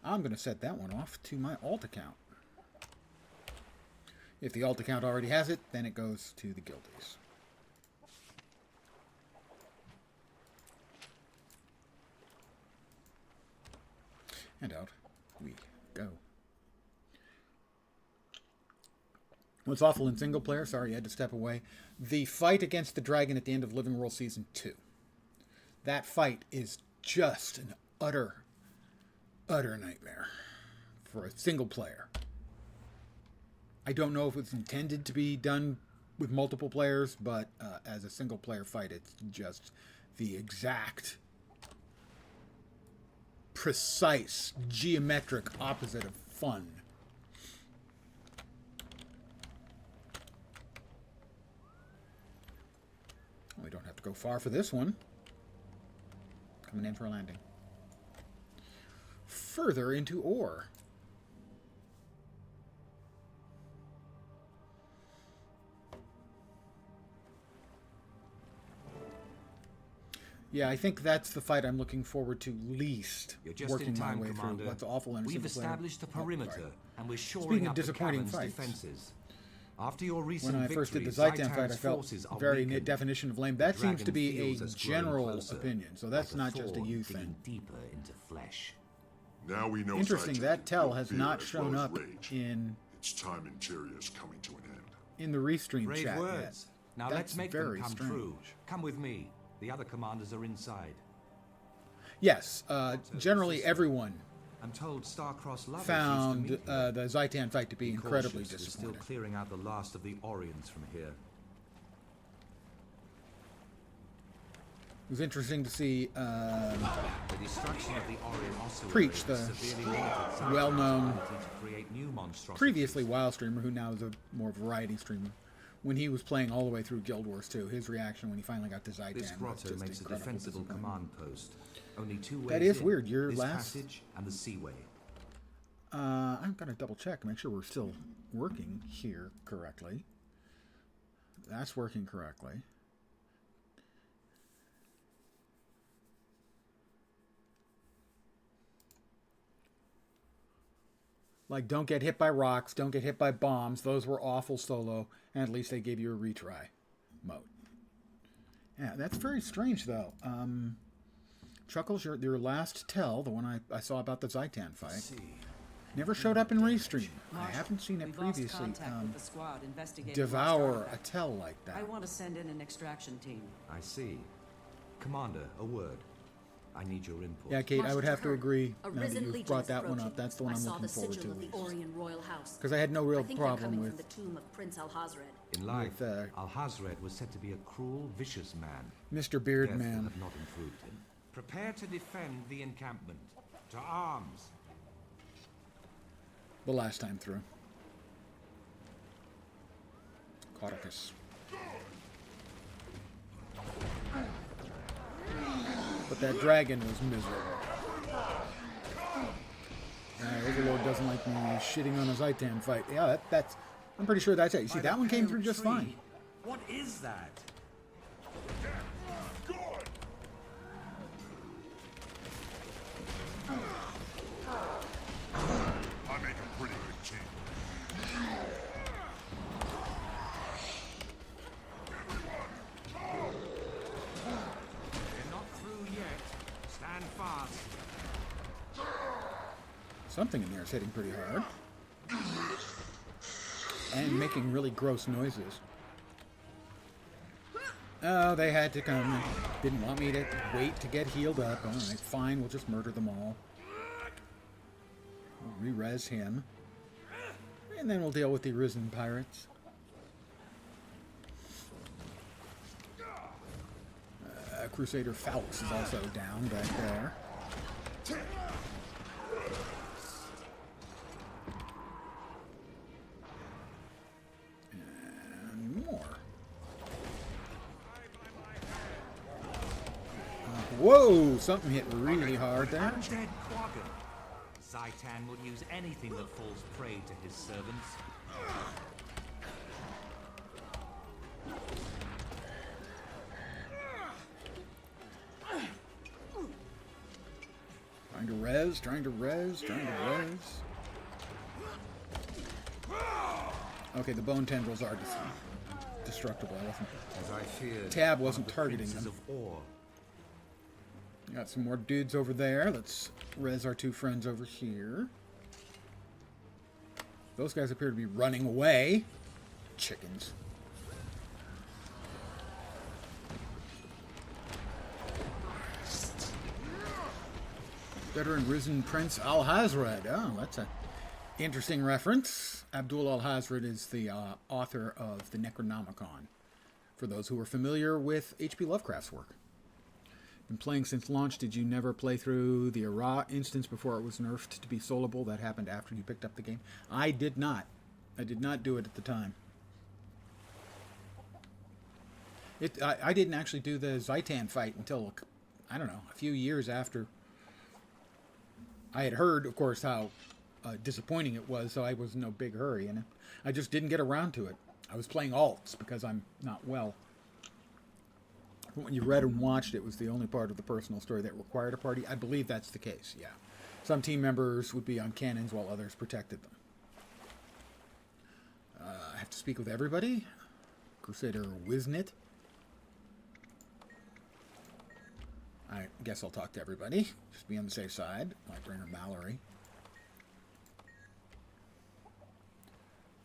I'm going to set that one off to my alt account. If the alt account already has it, then it goes to the guildies. And out we go. What's awful in single player, sorry, you had to step away. The fight against the dragon at the end of Living World Season 2. That fight is just an utter nightmare for a single player. I don't know if it's intended to be done with multiple players, but as a single player fight, it's just the exact, precise, geometric opposite of fun. We don't have to go far for this one. Coming in for a landing. Further into ore. Yeah, I think that's the fight I'm looking forward to least. You're just working in time, my way Commander. through what's awful in a We've single player. established a perimeter, and we're shoring Speaking of up the disappointing cavern's fights, defenses. After your recent when I first did the victory, Zaitan fight, I felt forces are very weakened. definition of lame. That The seems to dragon be a feels us growing general closer, opinion, so that's like a not just a thorn you digging thing. deeper into flesh. Now we know Interesting, Zaitan that tell will has fear not as shown well as up rage. in Its time in Tyria is coming to an end. the restream Brave chat words. yet. Now That's let's make them very come strange. true. Come with me. The other commanders are inside. Yes, generally everyone I'm told Star-Crossed lovers found used to meet the Zaitan fight to be incredibly We're still disappointing. clearing out the last of the Orions from here. It was interesting to see The destruction of the Orion ossuary Preach, the severely limited Zaitan's well-known ability to create new monstrosities. previously WoW streamer, who now is a more variety streamer, when he was playing all the way through Guild Wars 2, his reaction when he finally got to Zaitan This was grotto just makes a incredible defensible disappointment. command post. Only two ways That is in. weird. Your this last- passage and the seaway. I'm gonna double check, make sure we're still working here correctly. That's working correctly. Like, don't get hit by rocks, don't get hit by bombs. Those were awful solo, and at least they gave you a retry mode. Yeah, that's very strange, though. Chuckles, your last tell, the one I saw about the Zaitan fight, never showed up in Restream. I haven't seen it We've lost previously. contact with the squad investigating Devour lost a artifacts. tell like that. I want to send in an extraction team. I see. Commander, a word. I need your input. Yeah, Kate, I would have to agree A now that risen you've legion brought is that one approaching. up. That's the one I I'm saw looking the forward sigil to of the Orion royal house. because I had no real I think they're problem coming with from the tomb of Prince Alhazred. In life, with, Alhazred was said to be a cruel, vicious man. Mr. Beard Death will Man. have not improved him. Prepare to defend the encampment. To arms. The last time through. Cauticus. But that dragon was miserable. Overlord doesn't like me shitting on a Zaitan fight. Yeah, that's... I'm pretty sure that's it. You see, that one came through just fine. What is that? I make a pretty good team. We're not through yet. Stand fast. Something in there is hitting pretty hard. And making really gross noises. Oh, they had to come. Didn't want me to wait to get healed up. All right, fine, we'll just murder them all. We'll re-res him. And then we'll deal with the risen pirates. Crusader Falx is also down back there. And more. Whoa! Something hit really hard there. Undead Quaggan. Zaitan will use anything that falls prey to his servants. Trying to res, trying to res, trying to res. Okay, the bone tendrils are destructible. I wasn't. As I feared, Tab wasn't one of the targeting princes them. of ore. Got some more dudes over there. Let's res our two friends over here. Those guys appear to be running away. Chickens. Veteran risen Prince Al-Hazred. Oh, that's an interesting reference. Abdul Al-Hazred is the author of the Necronomicon, for those who are familiar with H.P. Lovecraft's work. Been playing since launch. Did you never play through the Ara instance before it was nerfed to be soloable? That happened after you picked up the game. I did not. I did not do it at the time. I didn't actually do the Zaitan fight until, I don't know, a few years after. I had heard, of course, how disappointing it was, so I was in no big hurry, and I just didn't get around to it. I was playing alts because I'm not well. When you read and watched, it was the only part of the personal story that required a party. I believe that's the case, yeah. Some team members would be on cannons while others protected them. I have to speak with everybody. Crusader Wiznit. I guess I'll talk to everybody. Just be on the safe side. Might bring her Mallory.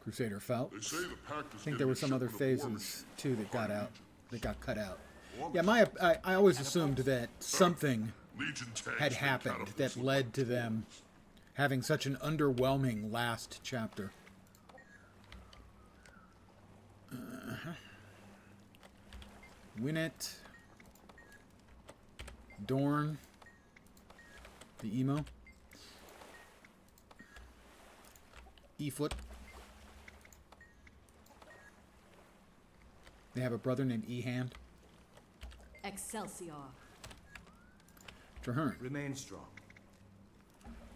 Crusader Phelps. They say the pact is I think there were some other getting a shipment of phases too that got out. That got cut out. Yeah, I always assumed that something had happened that led to them having such an underwhelming last chapter. Winnet. Dorn. The emo. E-Foot. They have a brother named E-Hand. Excelsior. Traherne. Remain strong.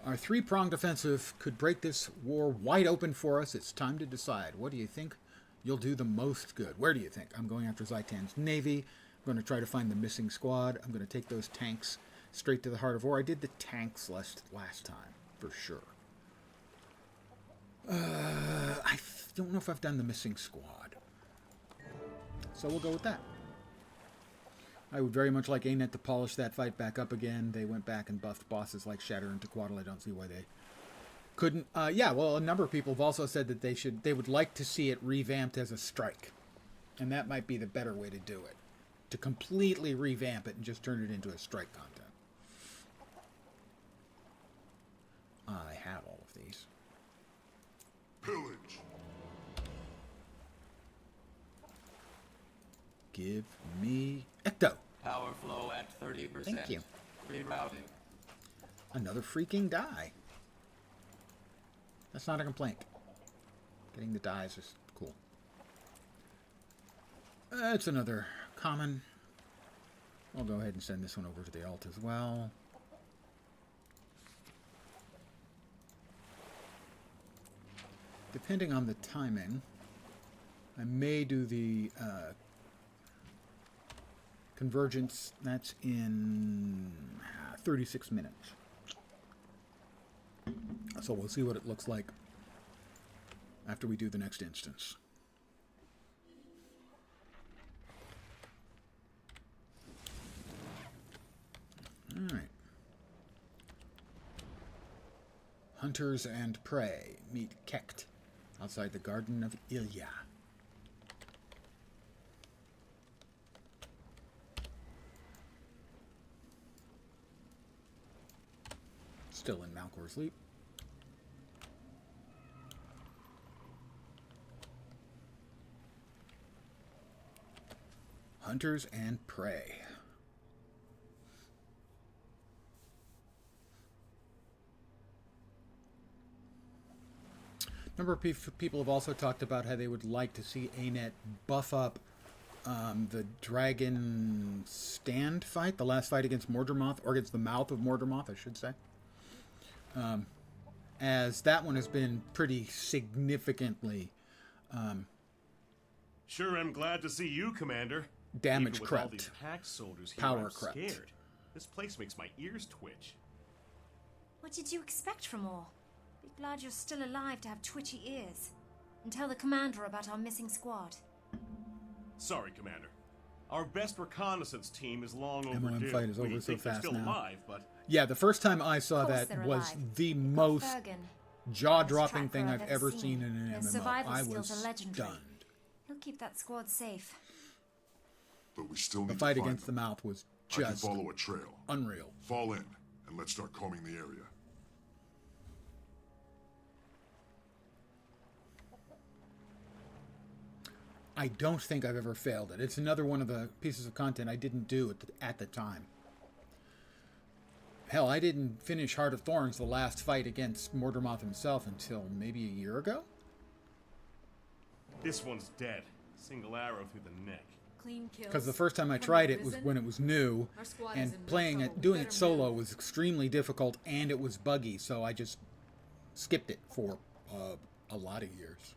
Our three-pronged offensive could break this war wide open for us. It's time to decide. What do you think you'll do the most good? Where do you think? I'm going after Zaitan's navy. I'm going to try to find the missing squad. I'm going to take those tanks straight to the heart of war. I did the tanks last time, for sure. I don't know if I've done the missing squad. So we'll go with that. I would very much like ANET to polish that fight back up again. They went back and buffed bosses like Shatter and Tequatl. I don't see why they couldn't. Yeah, well, a number of people have also said that they would like to see it revamped as a strike. And that might be the better way to do it. To completely revamp it and just turn it into a strike content. I have all of these. Pillage. Give me Ecto. Power flow at 30%. Thank you. Rerouting. Another freaking die. That's not a complaint. Getting the dies is cool. It's another common. I'll go ahead and send this one over to the alt as well. Depending on the timing, I may do the convergence. That's in 36 minutes. So we'll see what it looks like after we do the next instance. All right. Hunters and prey meet Kekt outside the Garden of Ilya. Still in Malcor's Leap. Hunters and prey. A number of people have also talked about how they would like to see ANET buff up the dragon stand fight, the last fight against Mordermoth, or against the mouth of Mordermoth, I should say. As that one has been pretty significantly Sure, I'm glad to see you, Commander. damage Even with all crept. these pack soldiers here, Power I'm crept. scared. This place makes my ears twitch. What did you expect from all? Be glad you're still alive to have twitchy ears. And tell the commander about our missing squad. Sorry, Commander. Our best reconnaissance team is long MOM overdue. fight is over We so think they're fast still now. alive, but Yeah, the first time I saw Of course that they're was alive. the Got most Fergan. jaw-dropping Best thing tracker I've ever seen in an His MMO. survival I skills was are legendary. stunned. He'll keep that squad safe. But we still The need fight to find against the them. mouth was I can just follow a trail. unreal. Fall in, and let's start combing the area. I don't think I've ever failed it. It's another one of the pieces of content I didn't do at the time. Hell, I didn't finish Heart of Thorns, the last fight against Mordermoth himself, until maybe a year ago? this one's dead. Single arrow through the neck. Clean kills. Because the first time I From tried the it was prison? when it was new, Our squad is and in no playing trouble. it, doing Better it solo move. was extremely difficult, and it was buggy, so I just skipped it for a lot of years.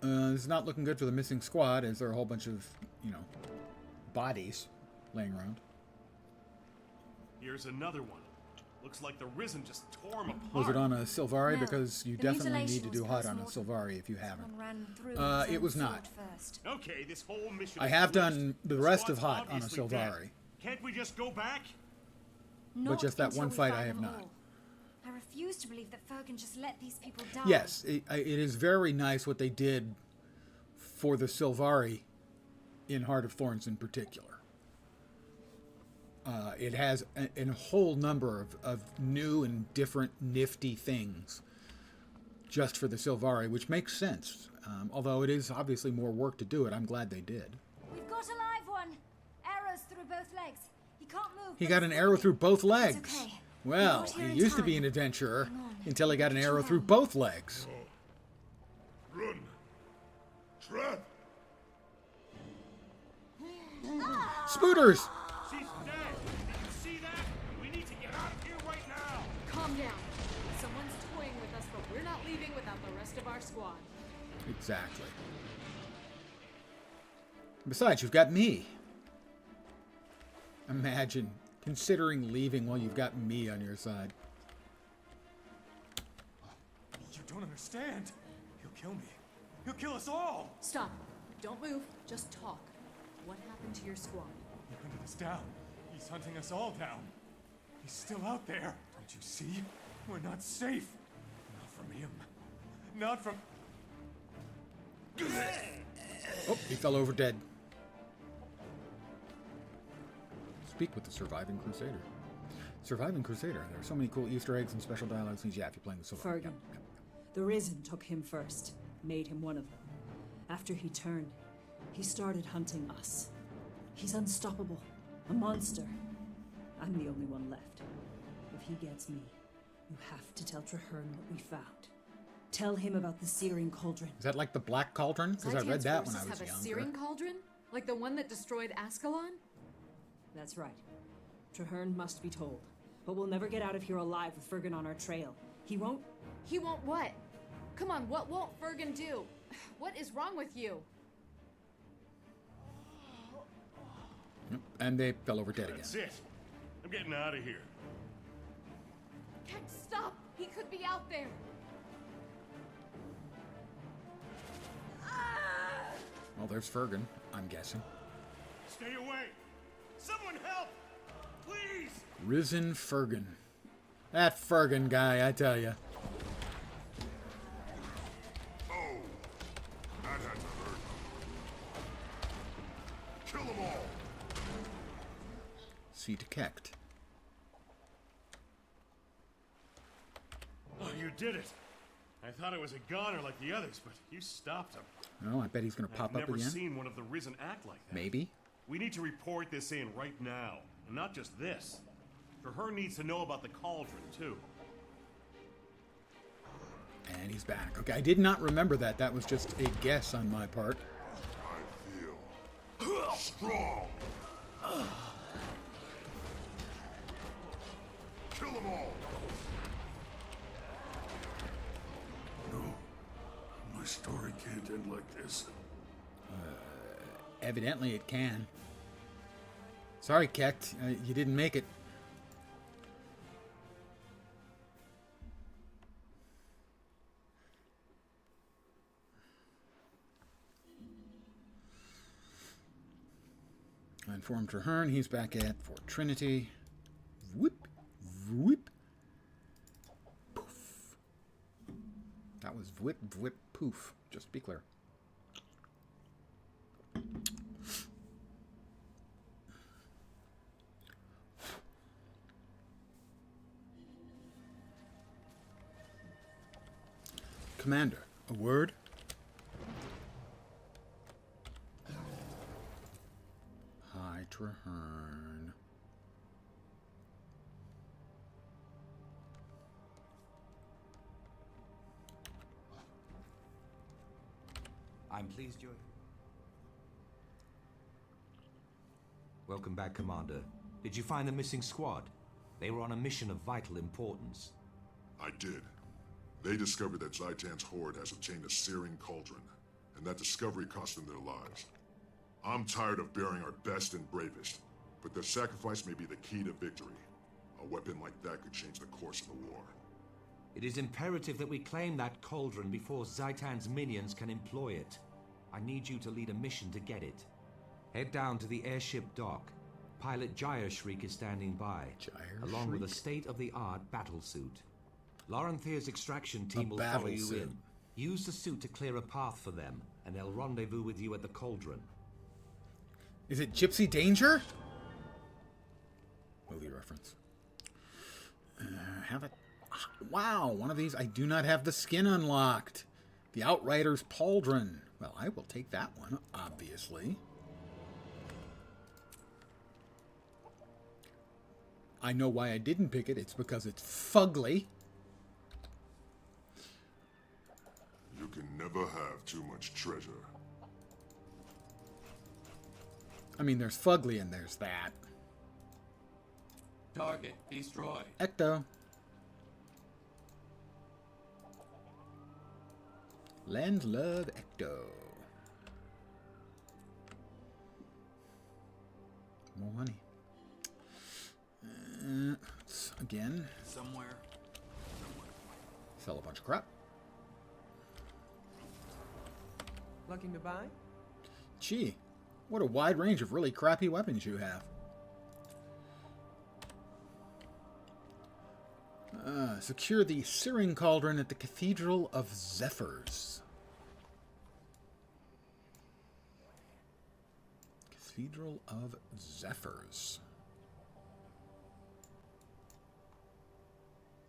It's not looking good for the missing squad, as there are a whole bunch of, bodies laying around. Here's another one. Looks like the Risen just tore him apart. Was it on a Sylvari? No, because you the definitely need mutilation to do was HUD on a post-mortem. Sylvari if you haven't. Someone ran through with his It own was sword not. first. Okay, this whole mission I is have glitched. done the rest of squad's HUD on a obviously dead. Sylvari. Can't we just go back? Not just that until one we fight find I have them not. all. I refuse to believe that Fergan just let these people die. Yes, it is very nice what they did for the Sylvari in Heart of Thorns in particular. It has a whole number of new and different nifty things just for the Sylvari, which makes sense. Although it is obviously more work to do it, I'm glad they did. We've got a live one. Arrows through both legs. He can't move. He but got he's an arrow through both legs. okay. Well, We got he here in used to be time. an adventurer Hang on. until he got an Look at arrow your through own. both legs. Run! Trap! Spooters! She's dead. Did you see that? We need to get out of here right now. Calm down. Someone's toying with us, but we're not leaving without the rest of our squad. Exactly. Besides, you've got me. Imagine considering leaving while you've got me on your side. You don't understand. He'll kill me. He'll kill us all. Stop. Don't move. Just talk. What happened to your squad? He hunted us down. He's hunting us all down. He's still out there. Don't you see? We're not safe. Not from him. Not from... Oh, he fell over dead. Speak with the Surviving Crusader. Surviving Crusader. There are so many cool Easter eggs and special dialogues. Yeah, if you're playing the Survivor. Fergan. The Risen took him first, made him one of them. After he turned, he started hunting us. He's unstoppable, a monster. I'm the only one left. If he gets me, you have to tell Traherne what we found. Tell him about the searing cauldron. Is that like the Black Cauldron? Because I read Zaitan's that when I forces was have a younger. searing cauldron? Like the one that destroyed Ascalon? That's right. Traherne must be told. But we'll never get out of here alive with Fergan on our trail. He won't... He won't what? Come on, what won't Fergan do? What is wrong with you? Yep, and they fell over dead again. That's it. I'm getting out of here. Can't stop! He could be out there! Well, there's Fergan, I'm guessing. Stay away. Someone help! Please! Risen Fergan. That Fergan guy, I tell ya. Oh! That had to hurt. Kill them all! See to Kecht. Oh, you did it. I thought it was a goner like the others, but you stopped him. Oh, I bet he's gonna pop I've up never again. seen one of the Risen act like that. Maybe. We need to report this in right now. And not just this. Traherne needs to know about the cauldron, too. And he's back. Okay, I did not remember that. That was just a guess on my part. I feel strong. Kill them all. No, my story can't end like this. Evidently it can. Sorry, Kecht. You didn't make it. informed Traherne he's back at Fort Trinity. Whoop, whoop, poof. That was whip, whip, poof. Just to be clear. Commander, a word? Hi, Traherne. I'm pleased you're... Welcome back, Commander. Did you find the missing squad? They were on a mission of vital importance. I did. They discovered that Zaitan's horde has obtained a searing cauldron, and that discovery cost them their lives. I'm tired of burying our best and bravest, but their sacrifice may be the key to victory. A weapon like that could change the course of the war. It is imperative that we claim that cauldron before Zaitan's minions can employ it. I need you to lead a mission to get it. Head down to the airship dock. Pilot Gyre-Shriek is standing by, along with a state-of-the-art battlesuit. Laurentier's extraction team will follow you in. Use the suit to clear a path for them, and they'll rendezvous with you at the cauldron. Is it Gypsy Danger? Movie reference. Have it. Wow, one of these. I do not have the skin unlocked. The Outrider's Pauldron. Well, I will take that one, obviously. I know why I didn't pick it. It's because it's fugly. You can never have too much treasure. I mean, there's fugly and there's that. Target destroyed. Ecto. Land love Ecto. More money. Again. Somewhere. Sell a bunch of crap. Looking to buy? Gee, what a wide range of really crappy weapons you have. Secure the searing cauldron at the Cathedral of Zephyrs. Cathedral of Zephyrs.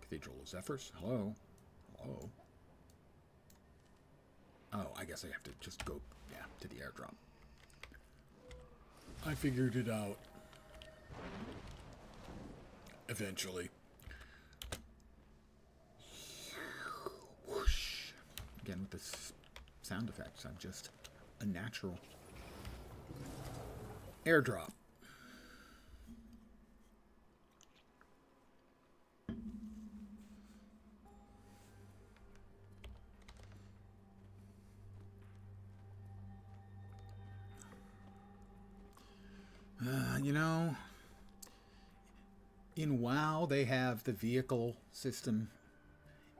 Cathedral of Zephyrs? Hello? Hello? Oh, I guess I have to just go, yeah, to the airdrop. I figured it out. Eventually. Whoosh. Again, with the sound effects, I'm just a natural. Airdrop. You know, in WoW they have the vehicle system.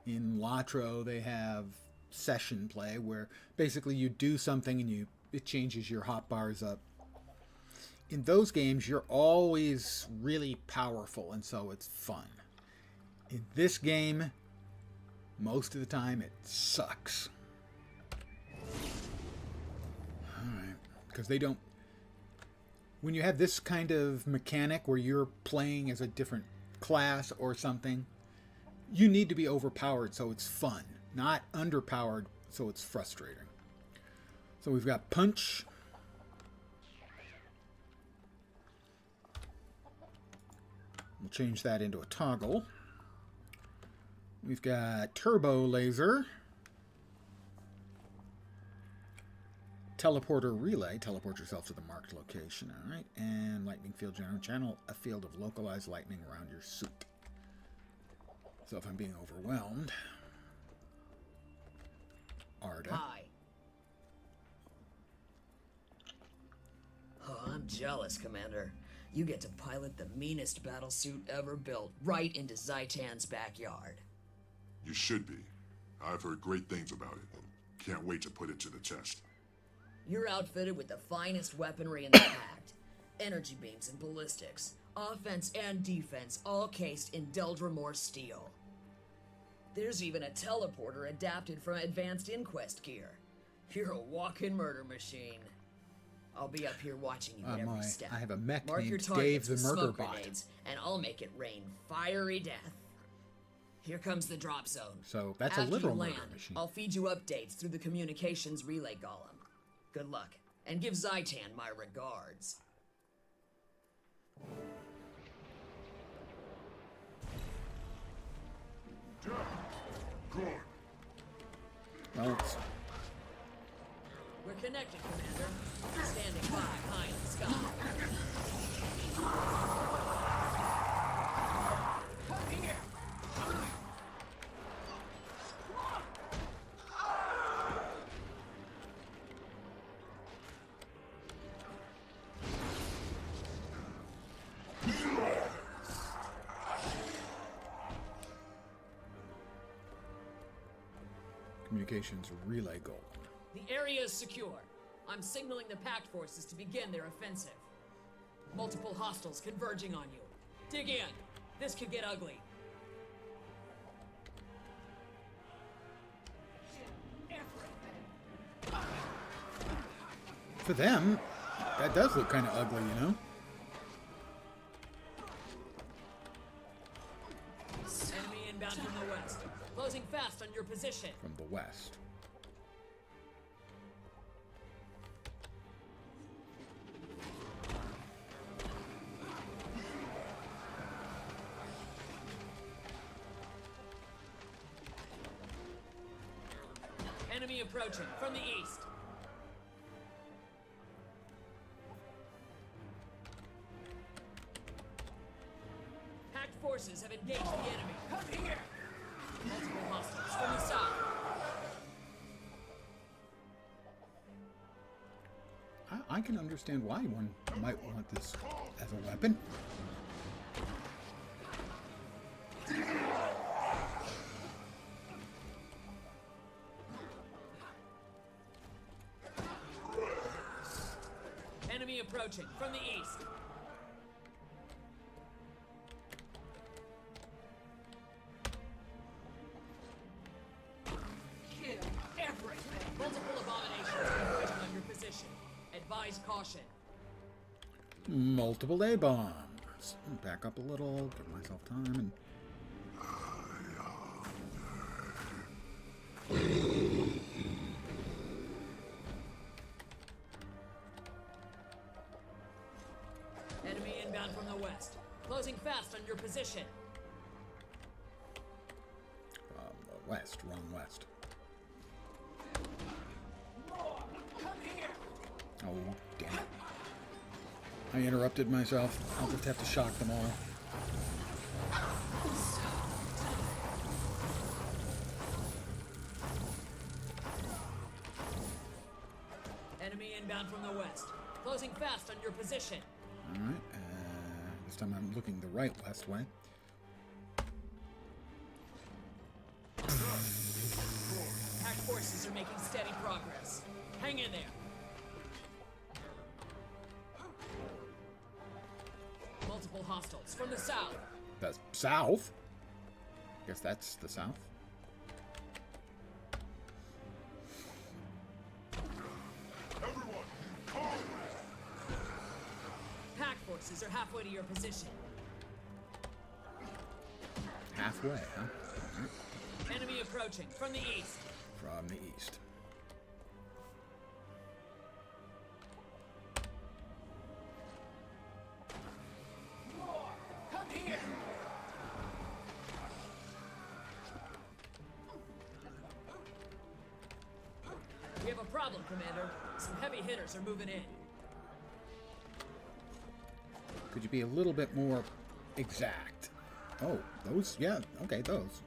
In Latro they have session play, where basically you do something and it changes your hotbars up. In those games you're always really powerful, and so it's fun. In this game, most of the time it sucks. Alright, because they don't... When you have this kind of mechanic where you're playing as a different class or something, you need to be overpowered so it's fun, not underpowered so it's frustrating. So we've got Punch. We'll change that into a toggle. We've got Turbo Laser. Teleporter Relay. Teleport yourself to the marked location. All right. And Lightning Field General. Channel a field of localized lightning around your suit. So if I'm being overwhelmed... Arda. Hi. Oh, I'm jealous, Commander. You get to pilot the meanest battlesuit ever built right into Zaitan's backyard. You should be. I've heard great things about it, and can't wait to put it to the test. You're outfitted with the finest weaponry in the Pact, energy beams and ballistics. Offense and defense, all cased in Deldrimore steel. There's even a teleporter adapted from advanced inquest gear. You're a walking murder machine. I'll be up here watching you at every step. I have a mech Mark your named targets Dave the with Murder smoke Bot. grenades, and I'll make it rain fiery death. Here comes the drop zone. So that's After a literal you murder land, machine. I'll feed you updates through the communications relay golem. Good luck, and give Zaitan my regards. Good. Well, it's We're connected, Commander. Standing by high in the sky. Come here! communications relay goal. The area is secure. I'm signaling the Pact forces to begin their offensive. Multiple hostiles converging on you. Dig in. This could get ugly. For them, that does look kind of ugly, you know? Enemy inbound from the west. Closing fast on your position. From the west. Enemy approaching from the east. Pact forces have engaged the enemy. Come here! Multiple hostiles from the south. I can understand why one might want this as a weapon. Enemy approaching from the east. Kill everything. Multiple abominations converging on your position. Advise caution. Multiple A-bombs. Back up a little, give myself time, and... Enemy inbound from the west. Closing fast on your position. From the west, wrong west. Come here. Oh, damn it. I interrupted myself. I'll just have to shock them all. Enemy inbound from the west. Closing fast on your position. Alright, this time I'm looking the right west way. Pact forces are making steady progress. Hang in there. Multiple hostiles from the south. The south? Guess that's the south. Pact forces are halfway to your position. Halfway, huh? Alright. Enemy approaching from the east. From the east. Come here. We have a problem, Commander. Some heavy hitters are moving in. Could you be a little bit more exact? Oh, those? Yeah, okay, those.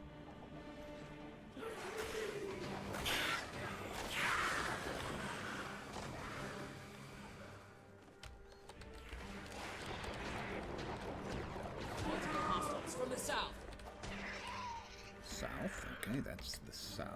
Multiple hostiles from the south. South, okay, that's the south.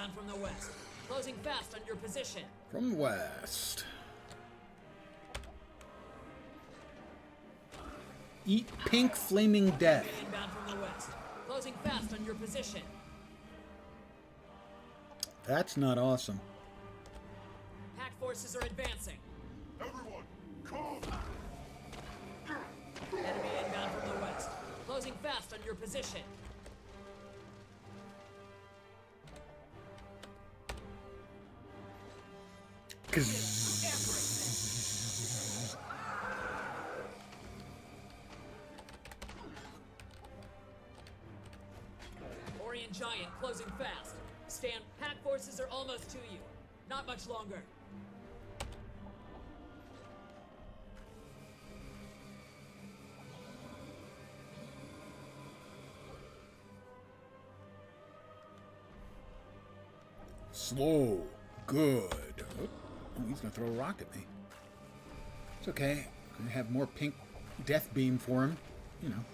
inbound from the west. Closing fast on your position. From the west. Eat pink flaming death. Inbound from the west. Closing fast on your position. That's not awesome. Pack forces are advancing. Everyone, come! Enemy inbound from the west. Closing fast on your position. Orient Giant closing fast. Stand. Pack forces are almost to you. Not much longer. Slow. Good. Oh, he's gonna throw a rock at me. It's okay. I have more pink death beam for him. You know.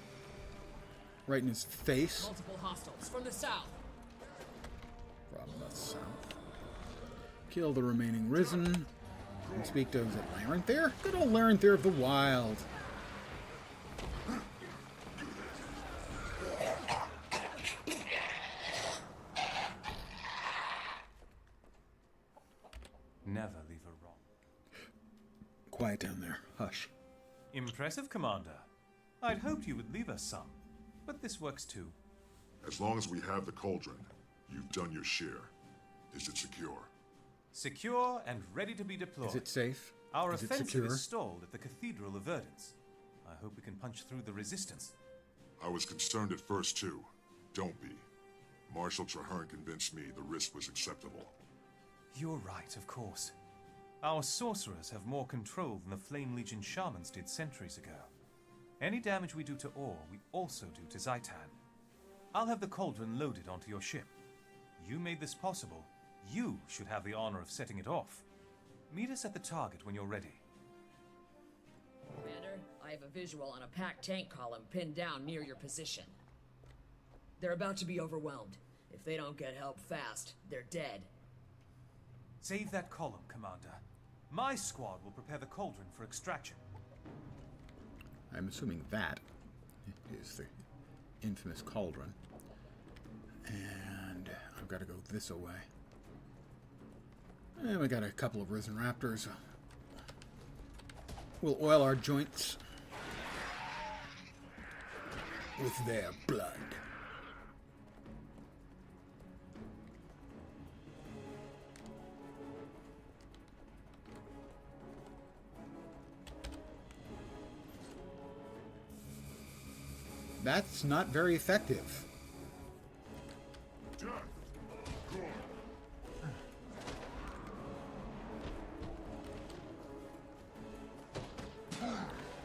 Right in his face. Multiple hostiles from the south. From the south. Kill the remaining Risen. And speak to, is it Larenthyr? Good old Larenthyr of the Wild. Never leave her wrong. Quiet down there. Hush. Impressive, Commander. I'd hoped you would leave us some, but this works too. As long as we have the cauldron, you've done your share. Is it secure? Secure and ready to be deployed. Is it safe? Our Is it offensive secure? is stalled at the Cathedral of Verdance. I hope we can punch through the resistance. I was concerned at first, too. Don't be. Marshal Traherne convinced me the risk was acceptable. You're right, of course. Our sorcerers have more control than the Flame Legion shamans did centuries ago. Any damage we do to ore, we also do to Zaitan. I'll have the cauldron loaded onto your ship. You made this possible. You should have the honor of setting it off. Meet us at the target when you're ready. Commander, I have a visual on a packed tank column pinned down near your position. They're about to be overwhelmed. If they don't get help fast, they're dead. Save that column, Commander. My squad will prepare the cauldron for extraction. I'm assuming that is the infamous cauldron. And I've got to go this away. And we got a couple of Risen Raptors. We'll oil our joints with their blood. That's not very effective.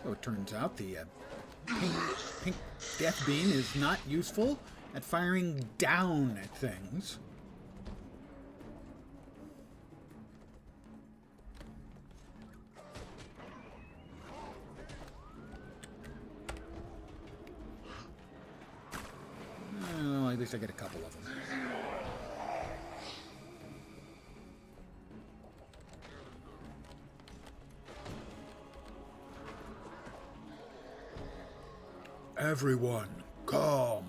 So it turns out the pink death beam is not useful at firing down at things. Well, at least I get a couple of them. Everyone, come.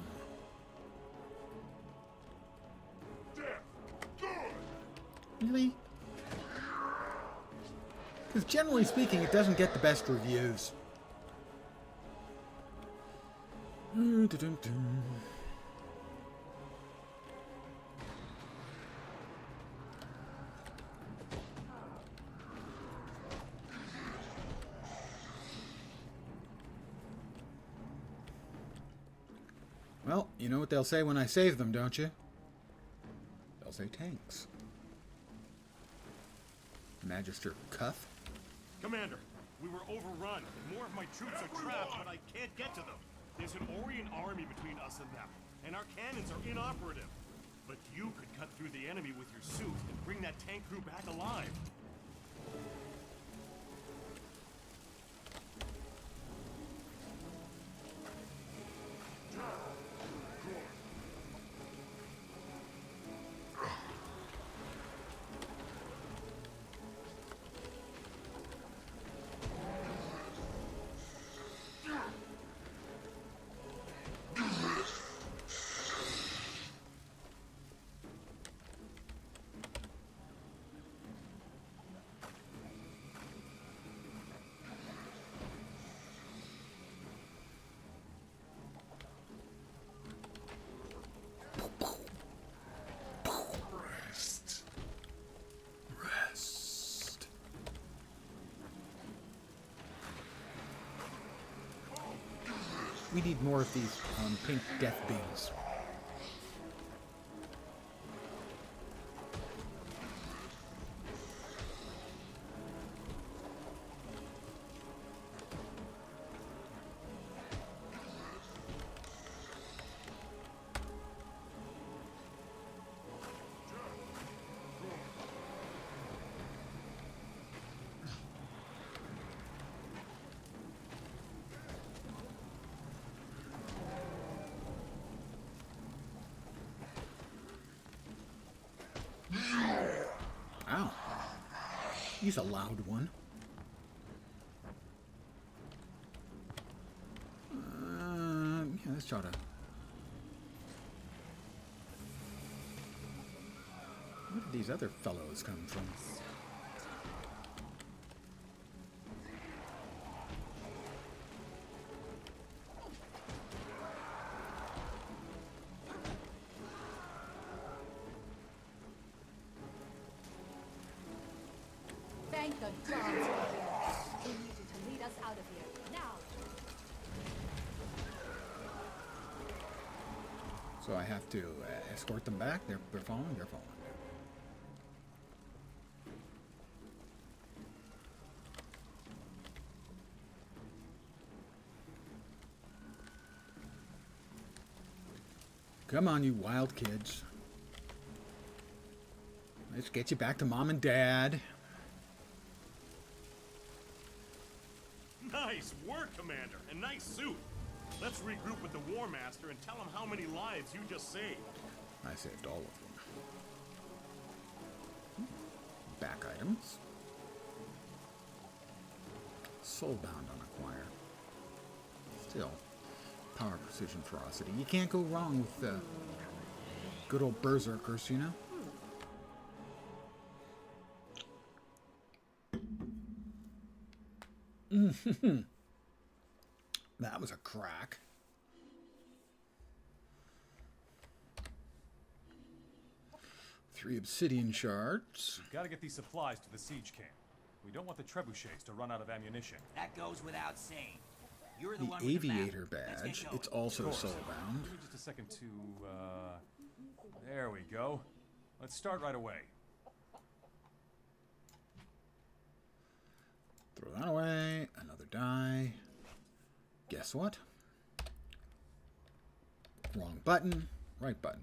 Really? Because generally speaking, it doesn't get the best reviews. Well, you know what they'll say when I save them, don't you? They'll say tanks. Magister Cuff. Commander, we were overrun. More of my troops are trapped, but I can't get to them. There's an Orient army between us and them, and our cannons are inoperative. But you could cut through the enemy with your suit and bring that tank crew back alive. We need more of these pink death beams. Ow. He's a loud one. Yeah, let's try to... Where did these other fellows come from? Thank the gods you're here. We need you to lead us out of here. Now! So I have to escort them back? They're following? They're following. Come on, you wild kids. Let's get you back to Mom and Dad. Nice work, Commander, and nice suit. Let's regroup with the War Master and tell him how many lives you just saved. I saved all of them. Back items. Soulbound on acquire. Still, power, precision, ferocity. You can't go wrong with the good old berserkers, you know? That was a crack. Three obsidian shards. We've got to get these supplies to the siege camp. We don't want the trebuchets to run out of ammunition. That goes without saying. You're the The one with the map. aviator badge. It's also soulbound. Give me just a second to, there we go. Let's start right away. Throw that away. Another die. Guess what? Wrong button. Right button.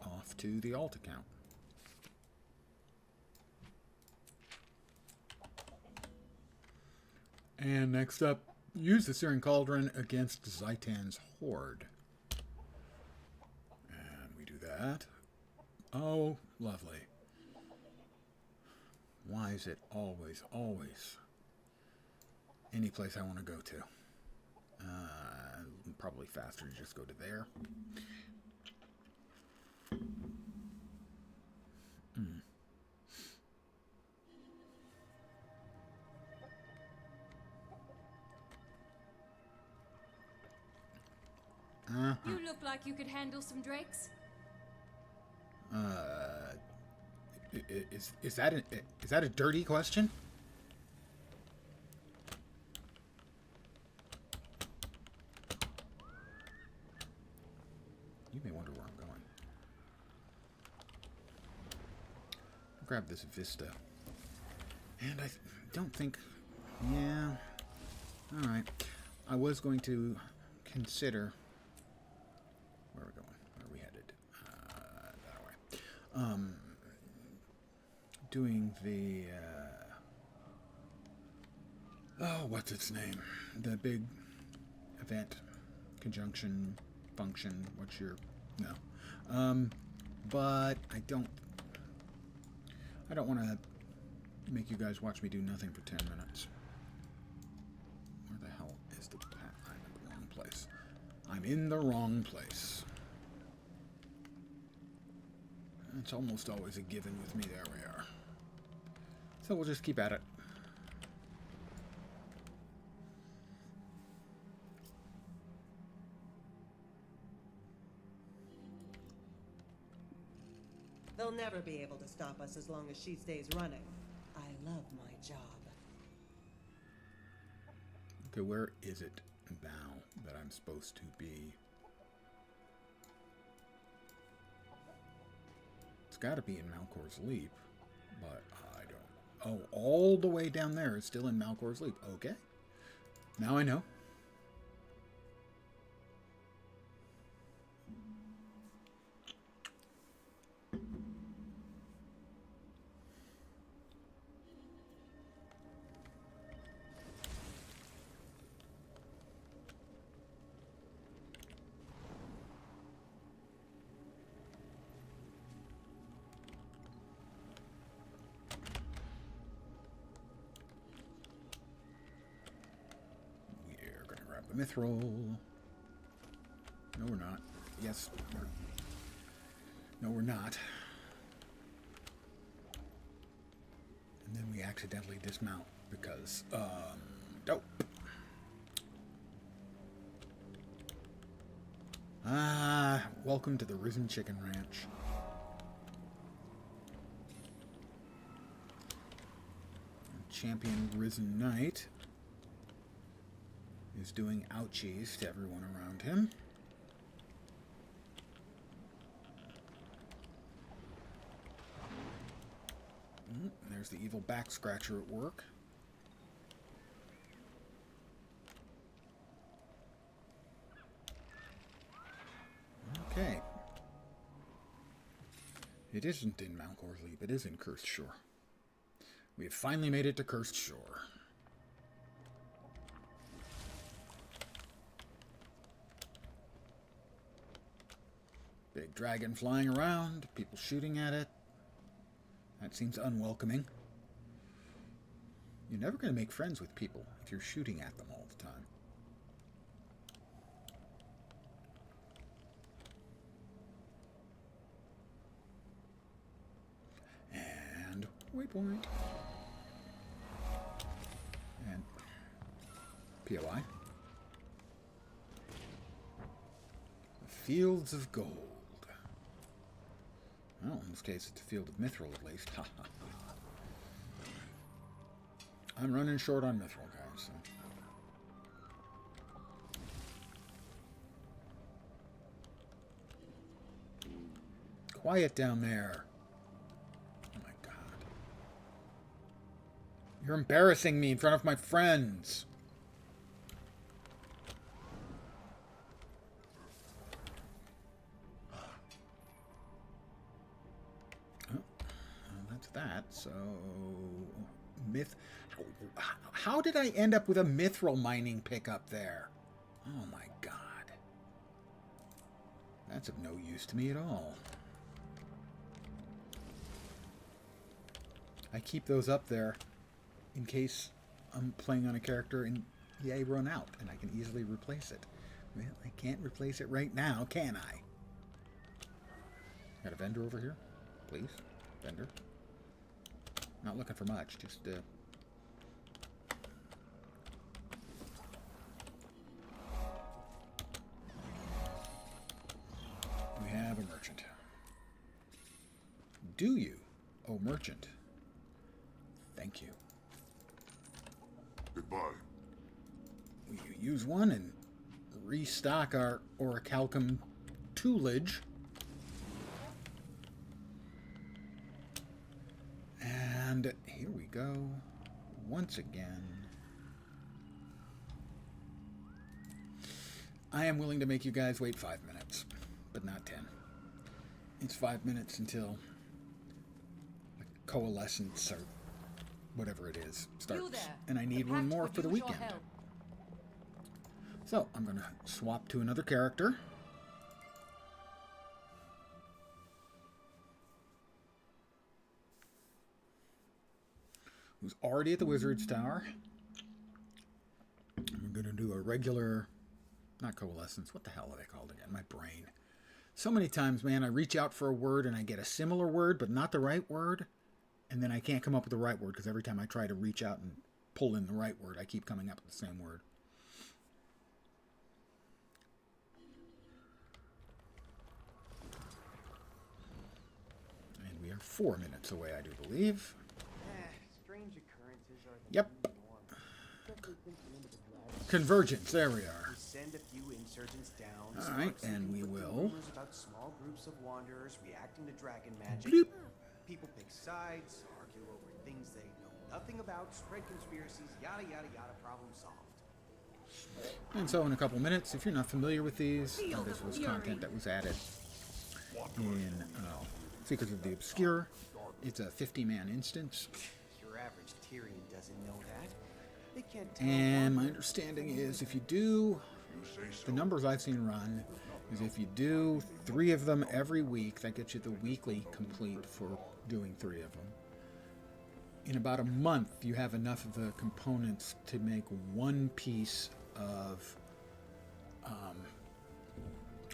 Off to the alt account. And next up, use the Searing Cauldron against Zaitan's Horde. And we do that. Oh, lovely. Why is it always any place I want to go to? Probably faster to just go to there. You look like you could handle some drakes. Is that a dirty question? You may wonder where I'm going. I'll grab this Vista. And I don't think... Yeah. Alright. I was going to consider... Where are we going? Where are we headed? That way. Doing the... Oh, what's its name? The big event. Conjunction... function, what's your... No. But I don't want to make you guys watch me do nothing for 10 minutes. Where the hell is the path? I'm in the wrong place. I'm in the wrong place. It's almost always a given with me. There we are. So we'll just keep at it. They'll never be able to stop us as long as she stays running. I love my job. Okay, where is it? now that I'm supposed to be. It's got to be in Malcor's Leap, but I don't. Oh, all the way down there is still in Malcor's Leap. Okay. Now I know. Mithril. No, we're not. Yes. No, we're not. And then we accidentally dismount because, dope. Ah, welcome to the Risen Chicken Ranch. Champion Risen Knight is doing ouchies to everyone around him. There's the evil back scratcher at work. Okay. It isn't in Malcor's Leap, it is in Cursed Shore. We have finally made it to Cursed Shore. Big dragon flying around, people shooting at it. That seems unwelcoming. You're never going to make friends with people if you're shooting at them all the time. And waypoint. And POI. Fields of Gold. Well, in this case, it's a field of mithril at least. I'm running short on mithril, guys. So. Quiet down there. Oh my God. You're embarrassing me in front of my friends. That, so how did I end up with a mithril mining pickup there? Oh my God, that's of no use to me at all. I keep those up there in case I'm playing on a character and I run out and I can easily replace it. Well, I can't replace it right now, can I? Got a vendor over here, please, vendor. Not looking for much, just we have a merchant. Do you, oh merchant? Thank you. Goodbye. Will you use one and restock our orichalcum toolage? And here we go, once again. I am willing to make you guys wait 5 minutes, but not 10. It's 5 minutes until the coalescence or whatever it is starts. And I need one more for the weekend. So I'm going to swap to another character. Who's already at the Wizard's Tower. I'm going to do a regular, not coalescence, what the hell are they called again? My brain. So many times, man, I reach out for a word and I get a similar word, but not the right word. And then I can't come up with the right word because every time I try to reach out and pull in the right word, I keep coming up with the same word. And we are 4 minutes away, I do believe. Strange occurrences are the Yep. norm. Convergence, there we are. Send a few insurgents down. All right, and we will. Rumors about small groups of wanderers reacting to dragon magic. Bloop. People pick sides, argue over things they know nothing about, spread conspiracies, yada yada yada. Problem solved. And so in a couple minutes, if you're not familiar with these, this was content that was added in Secrets of the Obscure. It's a 50-man instance. Your average Tyrian doesn't know that. They can't tell. And my understanding is if you do, the numbers I've seen run, is if you do 3 of them every week, that gets you the weekly complete for doing 3 of them. In about a month, you have enough of the components to make 1 piece of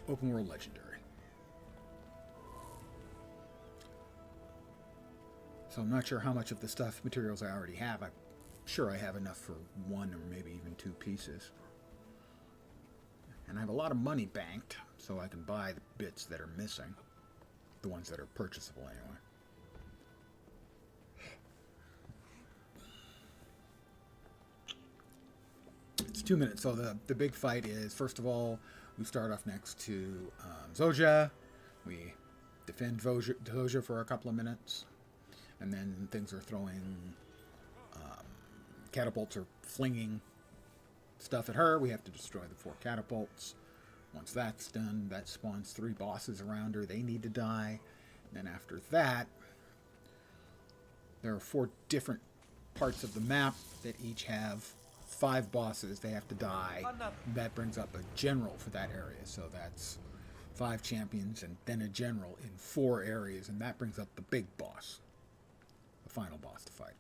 open world legendary. So I'm not sure how much of the stuff materials I already have. I'm sure I have enough for 1 or maybe even 2 pieces. And I have a lot of money banked, so I can buy the bits that are missing. The ones that are purchasable anyway. It's 2 minutes. So the big fight is, first of all, we start off next to Zoja. We defend Zoja for a couple of minutes. And then things are throwing, catapults are flinging stuff at her. We have to destroy the 4 catapults. Once that's done, that spawns 3 bosses around her. They need to die. Then after that, there are 4 different parts of the map that each have 5 bosses. They have to die. That brings up a general for that area. So that's 5 champions and then a general in 4 areas. And that brings up the big boss. The final boss to fight.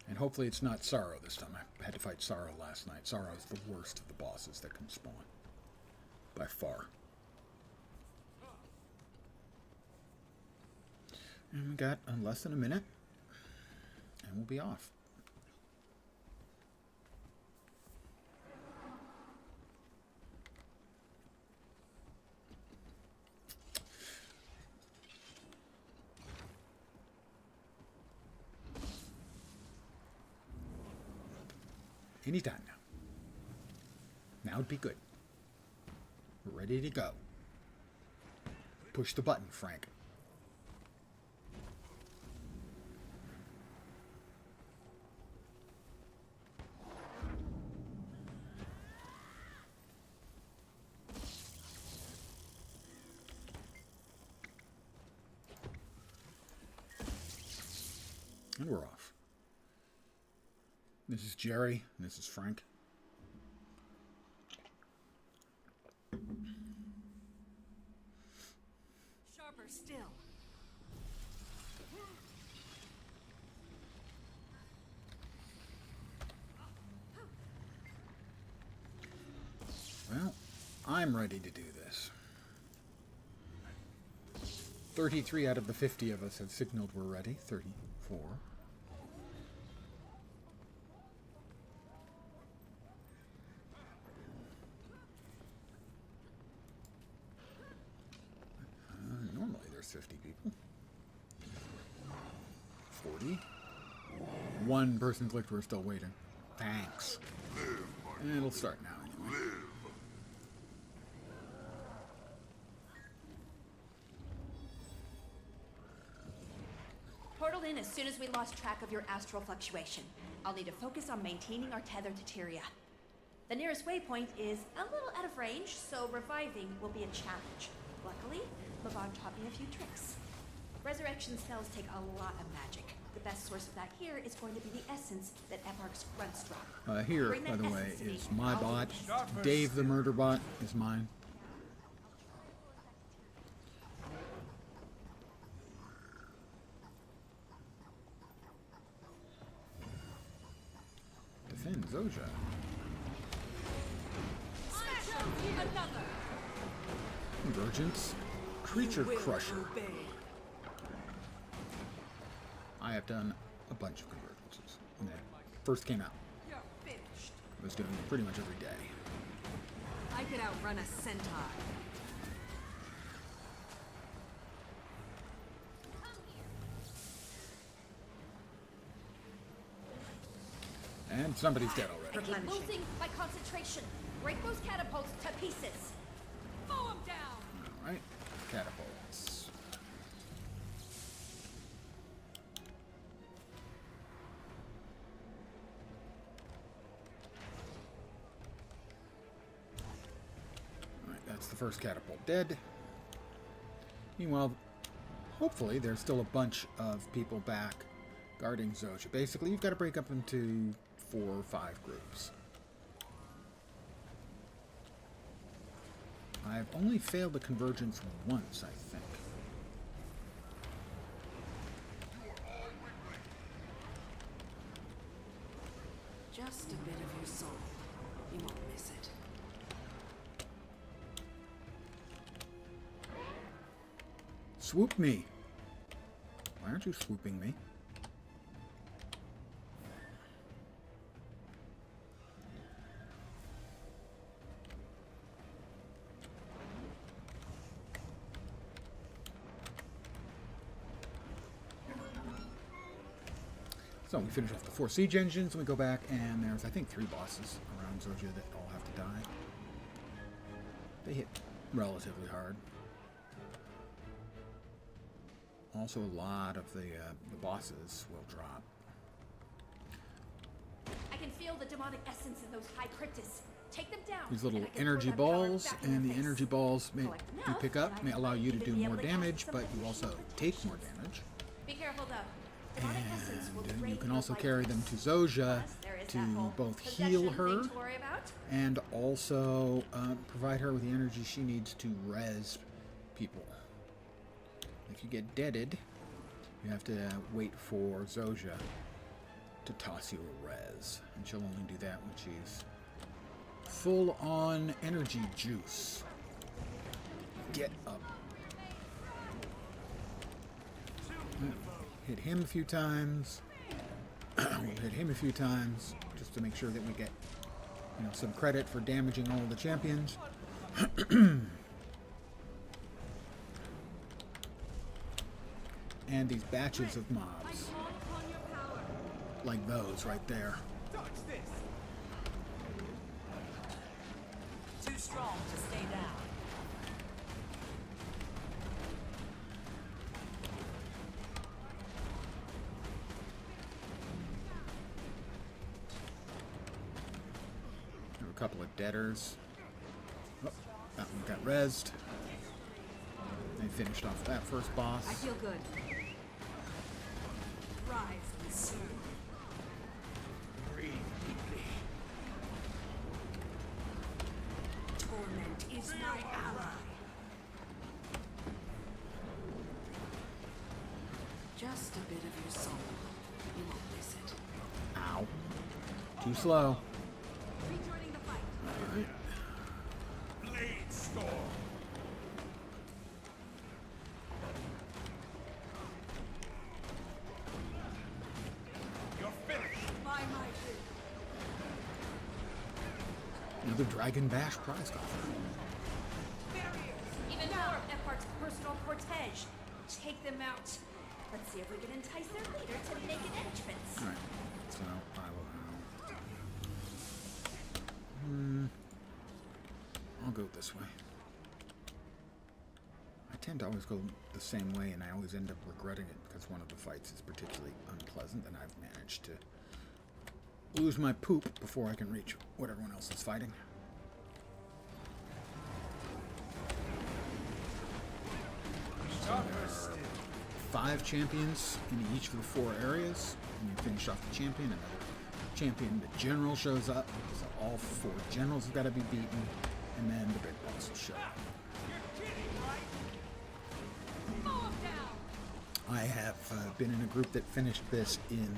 And hopefully it's not Sorrow this time. I had to fight Sorrow last night. Sorrow is the worst of the bosses that can spawn. By far. And we got less than a minute. And we'll be off. Anytime now. Now would be good. We're ready to go. Push the button, Frank. And we're off. This is Jerry, and this is Frank. Sharper still. Well, I'm ready to do this. 33 out of the 50 of us have signaled we're ready. 34. Normally there's 50 people. 40. 1 person clicked, we're still waiting. Thanks. And it'll start now anyway. Portal in as soon as we lost track of your astral fluctuation. I'll need to focus on maintaining our tether to Tyria. The nearest waypoint is a little out of range, so reviving will be a challenge. Luckily, Levon taught me a few tricks. Resurrection cells take a lot of magic. The best source of that here is going to be the essence that Eparch's grunts drop. Here, by the way, is my bot. Dave the murder bot is mine. Defend Zoja. Convergence. Creature Crusher. I have done a bunch of convergences when they first came out. I was doing it pretty much every day. I could outrun a centaur. And somebody's dead already. I keep losing my concentration. Break those catapults to pieces. Mow them down. Alright, catapults. Alright, that's the first catapult dead. Meanwhile, hopefully there's still a bunch of people back guarding Zoja. Basically, you've got to break up into 4 or 5 groups. I've only failed the convergence once, I think. Just a bit of your soul. You won't miss it. Swoop me. Why aren't you swooping me? So we finish off the 4 siege engines, and we go back, and there's, I think, 3 bosses around Zoja that all have to die. They hit relatively hard. Also, a lot of the bosses will drop. I can feel the demonic essence in those high cryptids. Take them down. These little energy balls, and the energy balls you pick up may allow you to do more damage, but you also take more damage. Be careful though. And you can also carry them to Zoja to both heal her and also provide her with the energy she needs to res people. If you get deaded, you have to wait for Zoja to toss you a res. And she'll only do that when she's full on energy juice. Get up. Hit him a few times. We'll hit him a few times just to make sure that we get, some credit for damaging all the champions. And these batches of mobs, like those right there. Too strong to stay down. A couple of deaders. Oh, that one got rezzed. They finished off that first boss. I feel good. Rise and serve. Breathe deeply. Torment is my ally. Just a bit of your soul. You won't miss it. Ow. Too slow. Rejoining the fight. All right. Blade storm. Another Dragon Bash prize coffer. Even more of Ephard's personal cortege. Take them out. Let's see if we can entice their leader to make an entrance. Alright, so I will. I'll go this way. I tend to always go the same way, and I always end up regretting it because one of the fights is particularly unpleasant, and I've managed to lose my poop before I can reach what everyone else is fighting. So there are 5 champions in each of the 4 areas, and you finish off the champion, another champion, the general shows up, so all 4 generals have got to be beaten, and then the big boss will show up. I have been in a group that finished this in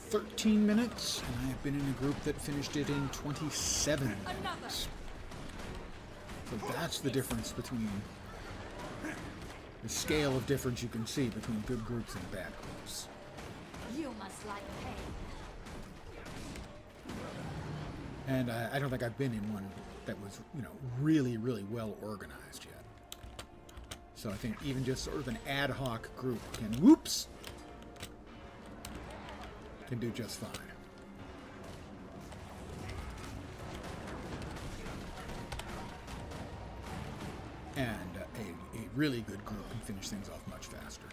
13 minutes, and I have been in a group that finished it in 27 minutes. So that's the difference between the scale of difference you can see between good groups and bad groups. You must like pain. And I don't think I've been in one that was, you know, really, really well organized yet. So I think even just sort of an ad hoc group can do just fine. And a really good group can finish things off much faster.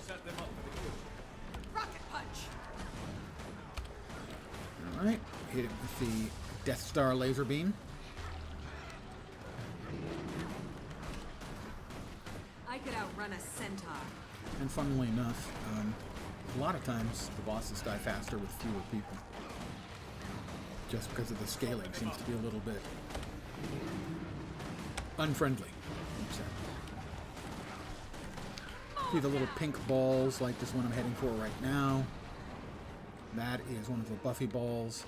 Set them up for the kill. Rocket punch! Alright, hit it with the Death Star laser beam. I could outrun a centaur. And funnily enough, a lot of times the bosses die faster with fewer people. Just because of the scaling seems to be a little bit unfriendly. See the little pink balls like this one I'm heading for right now. That is one of the Buffy balls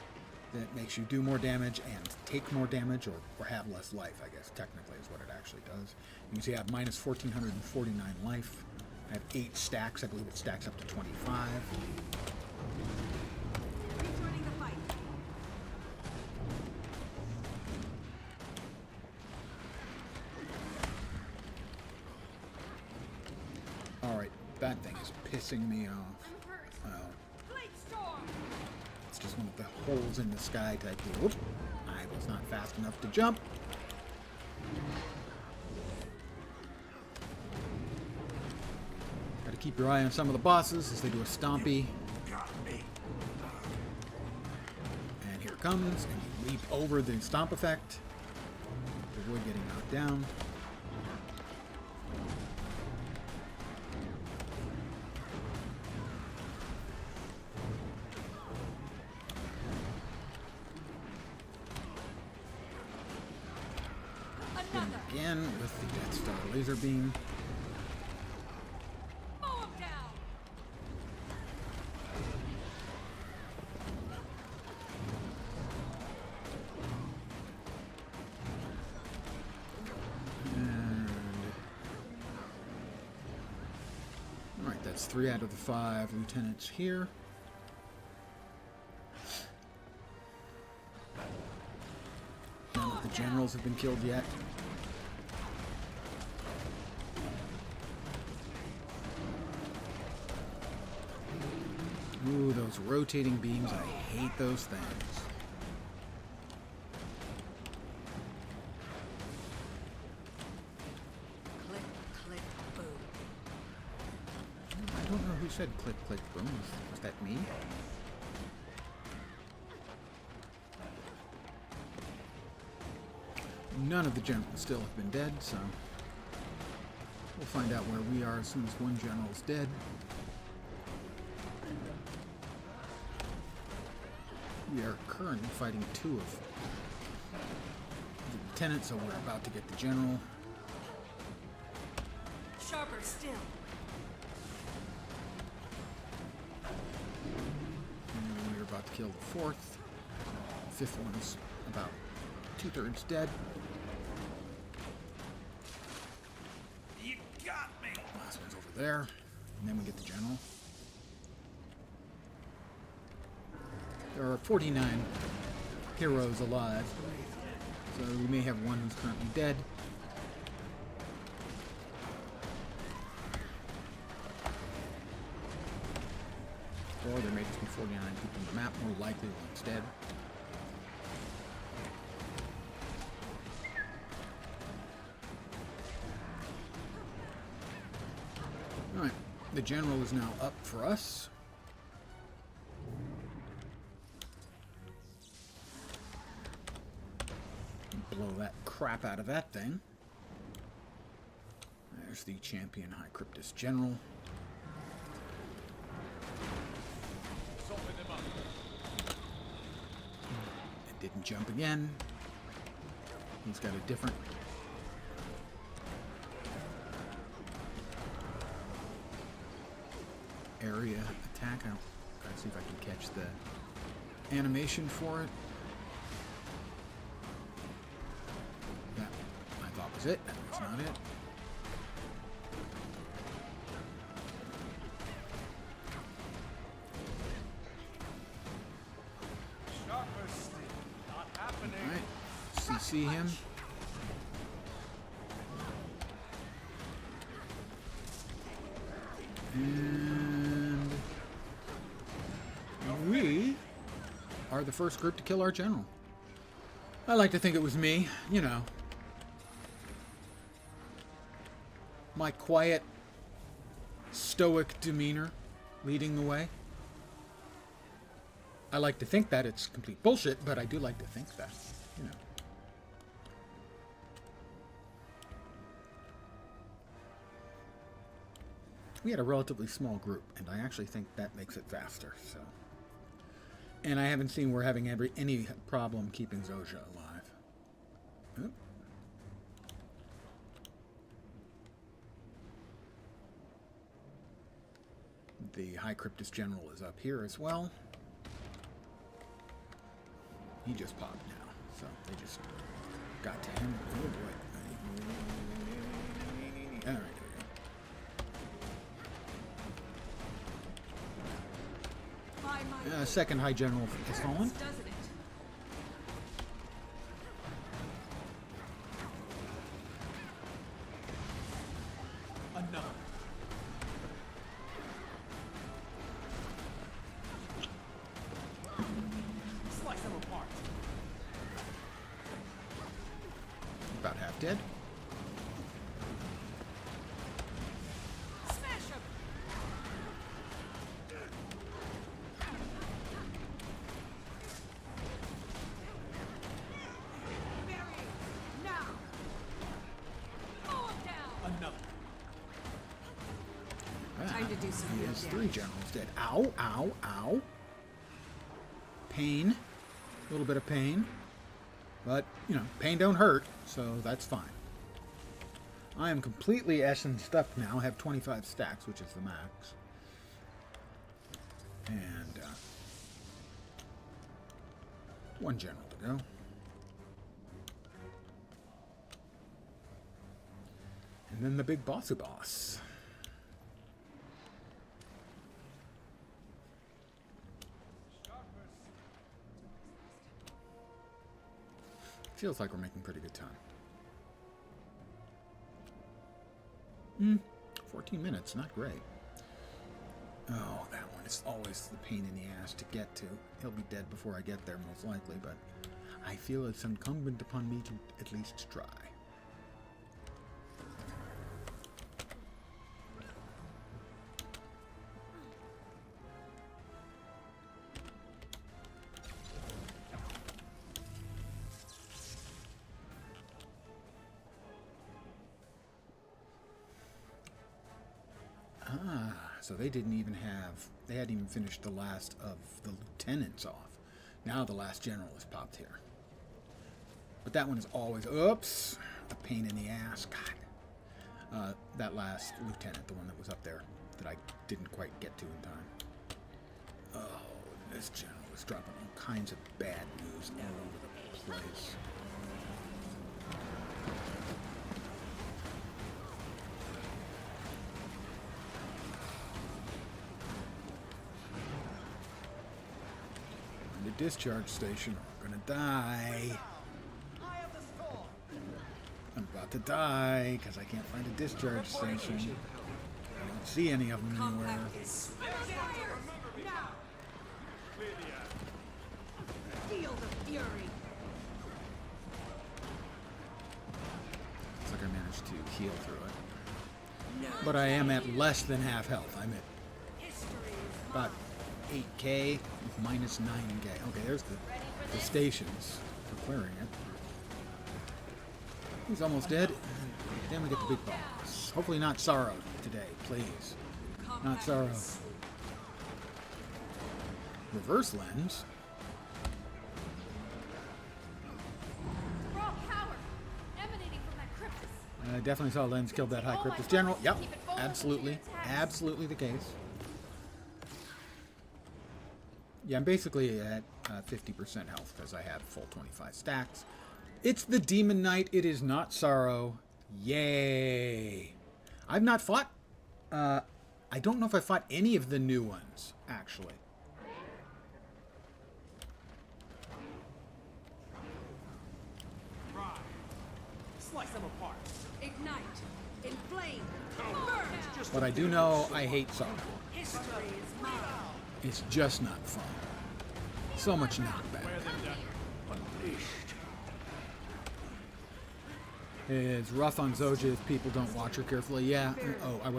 that makes you do more damage and take more damage, or have less life, I guess, technically is what it actually does. You can see I have minus 1,449 life. I have 8 stacks. I believe it stacks up to 25. Rejoining the fight. Alright, that thing is pissing me off. It's just one of the holes in the sky type deal. Whoop. I was not fast enough to jump. Gotta keep your eye on some of the bosses as they do a stompy. And here it comes, and you leap over the stomp effect to avoid getting knocked down. Again with the Death Star laser beam. Alright, that's 3 out of the 5 lieutenants here. None of the generals have been killed yet. Ooh, those rotating beams, I hate those things. Click, click, boom. I don't know who said click, click, boom. Was that me? None of the generals still have been dead, so we'll find out where we are as soon as one general's dead. We are currently fighting 2 of the lieutenants, so we're about to get the general. Sharper still. And we're about to kill the 4th. The 5th one's about 2/3 dead. You got me! Last one's over there. And then we get the general. There are 49 heroes alive, so we may have one who's currently dead. Or there may just be 49 people on the map, more likely one's dead. Alright, the general is now up for us. Blow that crap out of that thing. There's the champion High Cryptus General. It didn't jump again. He's got a different area attack. I'll gotta see if I can catch the animation for it. That I thought was it. That was not it. see him. And we are the first group to kill our general. I like to think it was me, you know. My quiet, stoic demeanor leading the way. I like to think that it's complete bullshit, but I do like to think that, you know. We had a relatively small group, and I actually think that makes it faster, so. And I haven't seen we're having any problem keeping Zosha alive. Oop. The High Cryptist General is up here as well. He just popped now, so they just got to him. Oh boy. All right. Second High General is fallen. Another. Slice them apart. About half dead. He has 3 generals dead. Ow, ow, ow. Pain. A little bit of pain. But, you know, pain don't hurt, so that's fine. I am completely essenced up now. I have 25 stacks, which is the max. And, 1 general to go. And then the big bossy boss. Feels like we're making pretty good time. 14 minutes, not great. Oh, that one is always the pain in the ass to get to. He'll be dead before I get there, most likely, but I feel it's incumbent upon me to at least try. So they hadn't even finished the last of the lieutenants off. Now the last general is popped here. But that one is always, oops, a pain in the ass. God. That last lieutenant, the one that was up there, that I didn't quite get to in time. Oh, this general is dropping all kinds of bad news all over the place. Discharge station. I'm gonna die. I'm about to die because I can't find a discharge station. I don't see any of them anywhere. Looks like I managed to heal through it. But I am at less than half health. I'm at about 8k minus 9k. Okay, there's the stations for clearing it. He's almost dead. Then we get the big boss. Hopefully not Sorrow today, please. Not Sorrow. Reverse lens. I definitely saw Lens killed that High Cryptist General. Yep, absolutely. Absolutely the case. Yeah, I'm basically at 50% health because I have full 25 stacks. It's the Demon Knight. It is not Sorrow. Yay. I've not fought... I don't know if I fought any of the new ones, actually. Slice them apart. Ignite. Inflame. But I do know I hate soccer. History is mine. It's just not fun. So much knockback. It's rough on Zoja if people don't watch her carefully. Yeah. Oh, I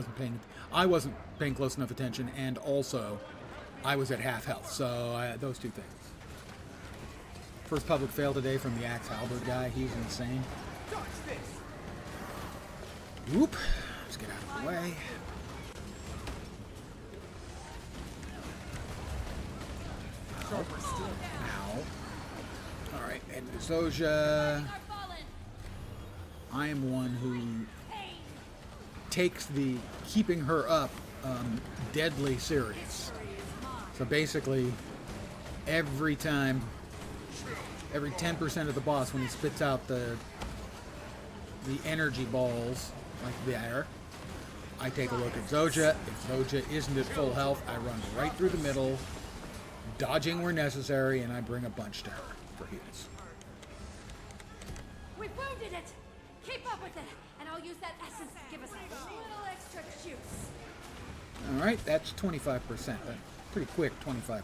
wasn't paying close enough attention, and also I was at half health. So those two things. First public fail today from the Axe Halberd guy. He's insane. Whoop. Let's get out of the way. Ow. Alright, and Zoja. I am one who takes the keeping her up deadly serious. So basically, every time, every 10% of the boss, when he spits out the energy balls, like there, I take a look at Zoja. If Zoja isn't at full health, I run right through the middle, dodging where necessary, and I bring a bunch to her for heals. We wounded it! Keep up with it, and I'll use that essence to give us a little extra juice. Alright, that's 25%. That's pretty quick, 25%.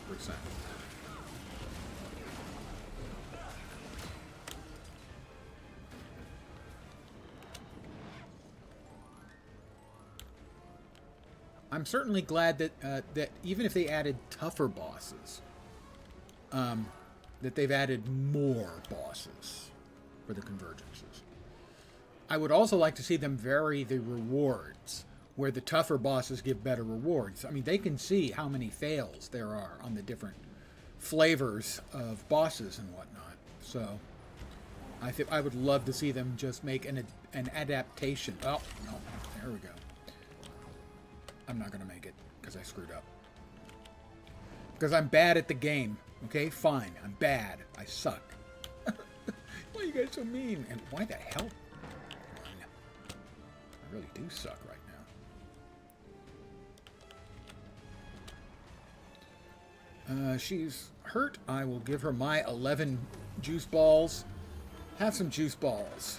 I'm certainly glad that that even if they added tougher bosses, that they've added more bosses for the convergences. I would also like to see them vary the rewards, where the tougher bosses give better rewards. I mean, they can see how many fails there are on the different flavors of bosses and whatnot. So I would love to see them just make an adaptation. Oh, no, there we go. I'm not going to make it because I screwed up. Because I'm bad at the game. Okay, fine. I'm bad. I suck. Why are you guys so mean? And why the hell? I really do suck right now. She's hurt. I will give her my 11 juice balls. Have some juice balls.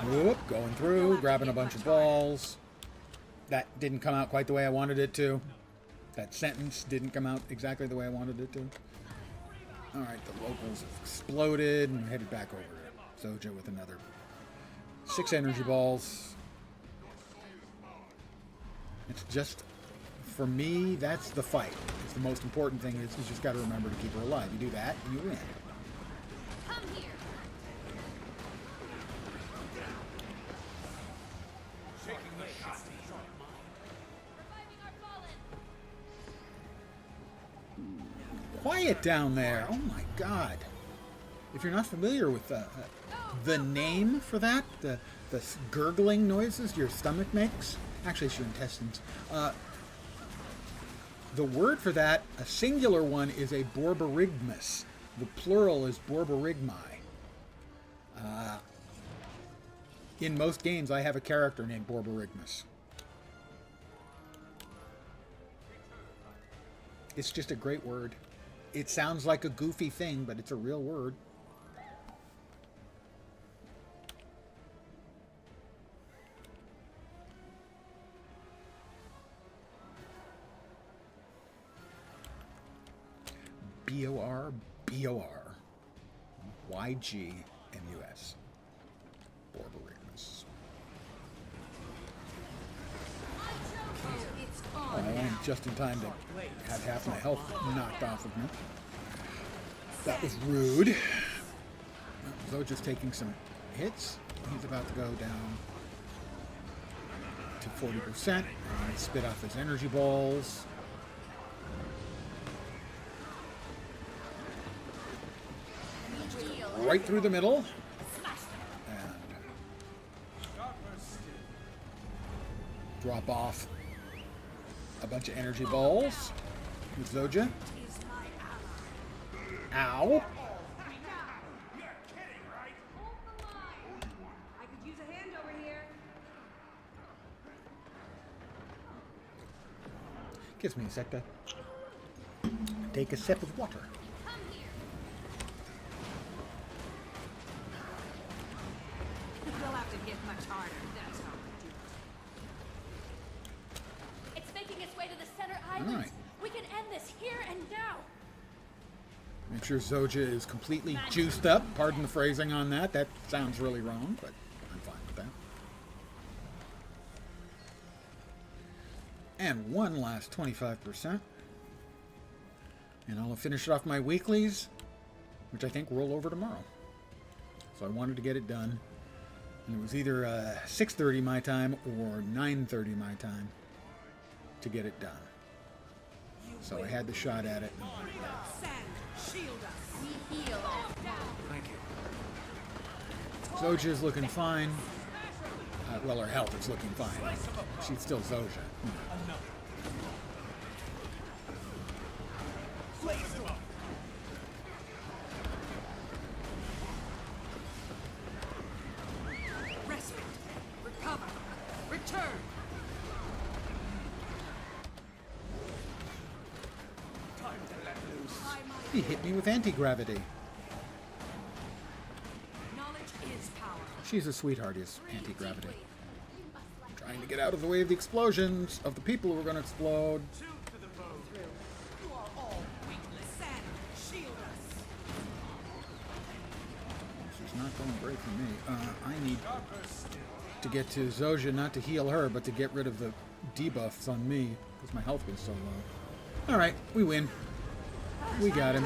Whoop, going through, grabbing a bunch of balls. That didn't come out quite the way I wanted it to. That sentence didn't come out exactly the way I wanted it to. Alright, the locals have exploded and headed back over to Zoja with another 6 energy balls. It's just, for me, that's the fight. It's the most important thing is you just got to remember to keep her alive. You do that, and you win. Come here. Quiet down there. Oh my god. If you're not familiar with the name for that, the gurgling noises your stomach makes, actually it's your intestines. The word for that, a singular one, is a borborygmus. The plural is borborygmi. In most games, I have a character named Borborygmus. It's just a great word. It sounds like a goofy thing, but it's a real word. B-O-R-B-O-R. Y-G-M-U-S. Borborygmus. Oh, I went just in time to have half my health knocked off of me. That was rude. Zoja's taking some hits. He's about to go down to 40%. And spit off his energy balls. Right through the middle. And drop off a bunch of energy balls with Zoja. Ow. I could use a hand over here. Gives me a sec to take a sip of water. Come here. hit much harder. That's how we do it. It's making its way to the center island. All right. We can end this here and now. Make sure Zoja is completely juiced up. Pardon the phrasing on that. That sounds really wrong, but I'm fine with that. And one last 25%. And I'll finish off my weeklies, which I think roll over tomorrow. So I wanted to get it done. And it was either 6:30 my time or 9:30 my time to get it done. So I had the shot at it. Thank you. Zoja's looking fine. Well, her health is looking fine. She's still Zoja. Respite. Recover. Return. Time to let loose. He hit me with anti-gravity. Knowledge is power. She's a sweetheart, is anti-gravity. Trying to get out of the way of the explosions of the people who are going to explode. Two to the bow. You are all weakness. Sand, shield us. This is not going great for me. I need to get to Zoja, not to heal her, but to get rid of the debuffs on me, because my health was so low. Alright, we win. We got him.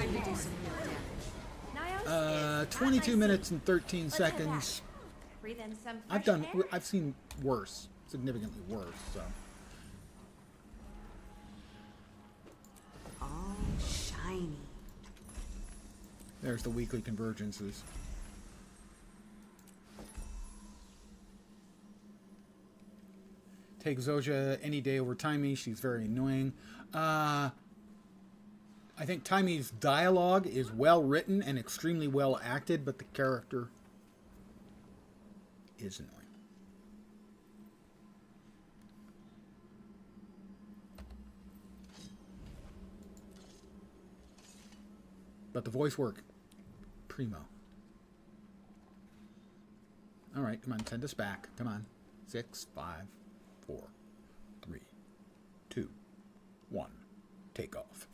22 minutes and 13 seconds. Breathe in some fresh air. I've seen worse. Significantly worse, so. Oh, shiny. There's the weekly convergences. Take Zoja any day over Timey. She's very annoying. I think Timey's dialogue is well written and extremely well acted, but the character is annoying. But the voice work, primo. All right, come on, send us back. Come on. 6, 5, 4, 3, 2, 1. Take off.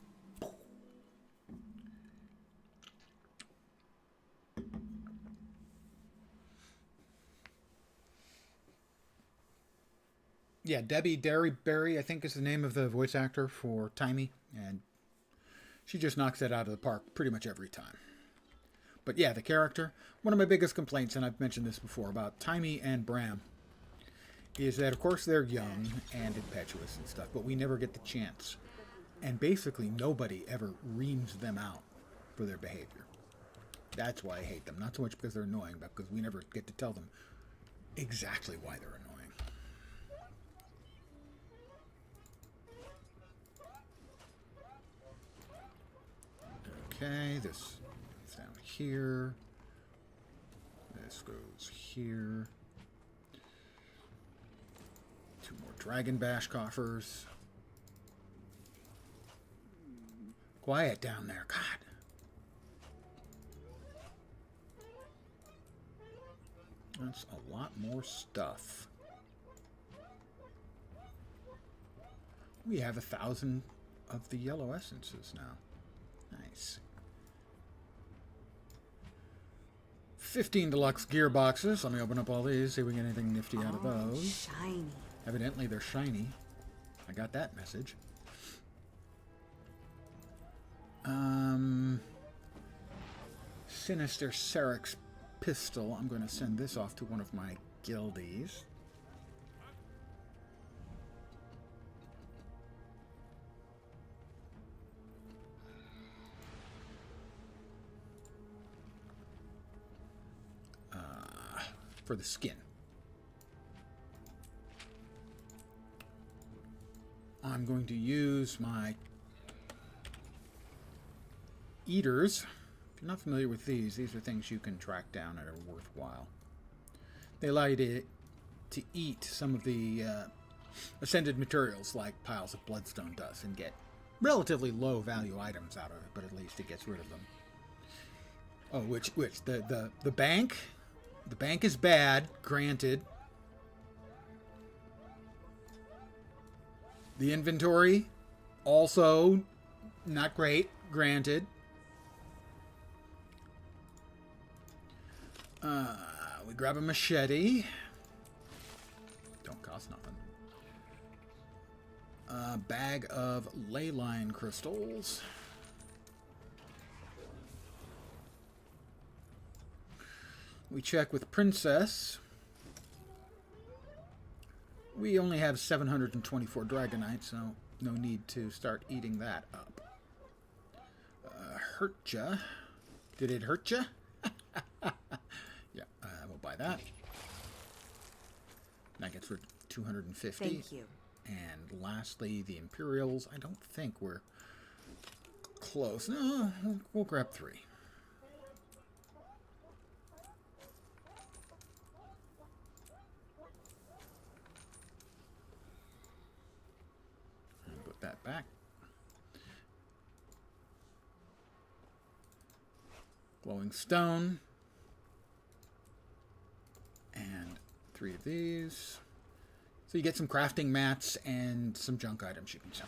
Yeah, Debbie Derryberry, I think is the name of the voice actor for Timey, and she just knocks it out of the park pretty much every time. But yeah, the character, one of my biggest complaints, and I've mentioned this before, about Timey and Bram, is that, of course, they're young and impetuous and stuff, but we never get the chance. And basically, nobody ever reams them out for their behavior. That's why I hate them. Not so much because they're annoying, but because we never get to tell them exactly why they're annoying. Okay, this goes down here. This goes here. 2 more Dragon Bash coffers. Quiet down there, God. That's a lot more stuff. We have 1,000 of the yellow essences now. Nice. 15 deluxe gearboxes. Let me open up all these, see if we get anything nifty out of those. Shiny. Evidently they're shiny. I got that message. Sinister Serix pistol. I'm going to send this off to one of my guildies. For the skin. I'm going to use my eaters. If you're not familiar with these are things you can track down that are worthwhile. They allow you to eat some of the ascended materials like piles of bloodstone dust and get relatively low value items out of it, but at least it gets rid of them. Oh, which the bank The bank is bad, granted. The inventory, also not great, granted. We grab a machete. Don't cost nothing. A bag of ley line crystals. We check with Princess. We only have 724 Dragonite, so no need to start eating that up. Hurt ya? Did it hurt ya? Yeah, we'll buy that. That gets for 250. Thank you. And lastly, the Imperials. I don't think we're close. No, we'll grab 3. And put that back. Glowing stone. And 3 of these. So you get some crafting mats and some junk items you can sell.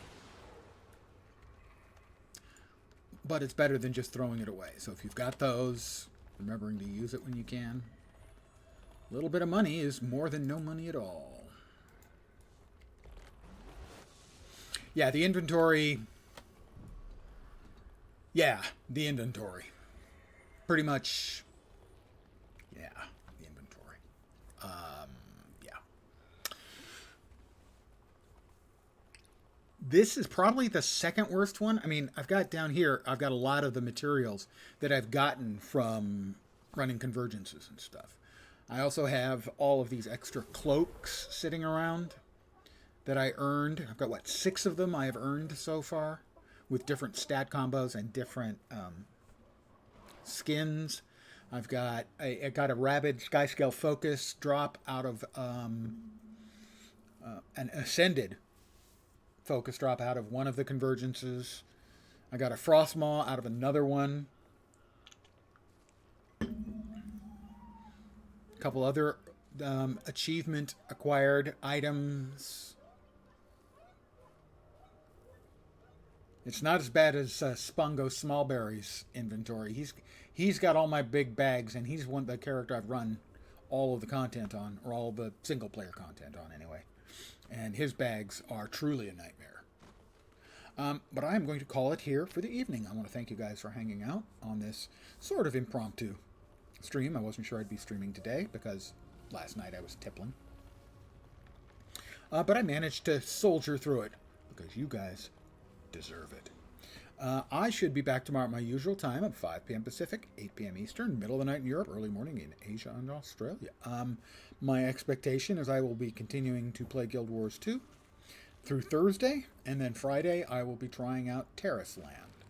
But it's better than just throwing it away. So if you've got those, remembering to use it when you can. A little bit of money is more than no money at all. Yeah, the inventory. Yeah, the inventory. Pretty much. Yeah, the inventory. Yeah. This is probably the second worst one. I mean, I've got down here, I've got a lot of the materials that I've gotten from running convergences and stuff. I also have all of these extra cloaks sitting around that I earned. I've got, what, 6 of them I have earned so far with different stat combos and different skins. I've got I got a Rabid Skyscale Focus drop out of an Ascended Focus drop out of one of the convergences. I got a Frostmaw out of another one. A couple other achievement acquired items. It's not as bad as Spungo Smallberry's inventory. He's got all my big bags, and he's the character I've run all of the content on, or all the single player content on anyway. And his bags are truly a nightmare. But I am going to call it here for the evening. I want to thank you guys for hanging out on this sort of impromptu stream. I wasn't sure I'd be streaming today because last night I was tippling. But I managed to soldier through it because you guys deserve it. I should be back tomorrow at my usual time at 5 p.m. Pacific, 8 p.m. Eastern, middle of the night in Europe, early morning in Asia and Australia. My expectation is I will be continuing to play Guild Wars 2 through Thursday, and then Friday I will be trying out Terrace Land,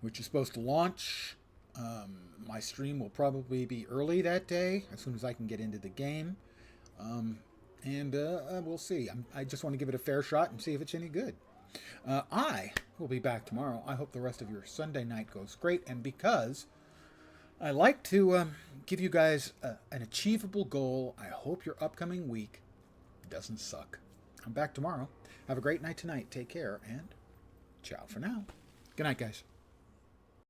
which is supposed to launch. My stream will probably be early that day, as soon as I can get into the game. And we'll see. I just want to give it a fair shot and see if it's any good. I will be back tomorrow. I hope the rest of your Sunday night goes great. And because I like to give you guys an achievable goal, I hope your upcoming week doesn't suck. I'm back tomorrow. Have a great night tonight. Take care, and ciao for now. Good night, guys.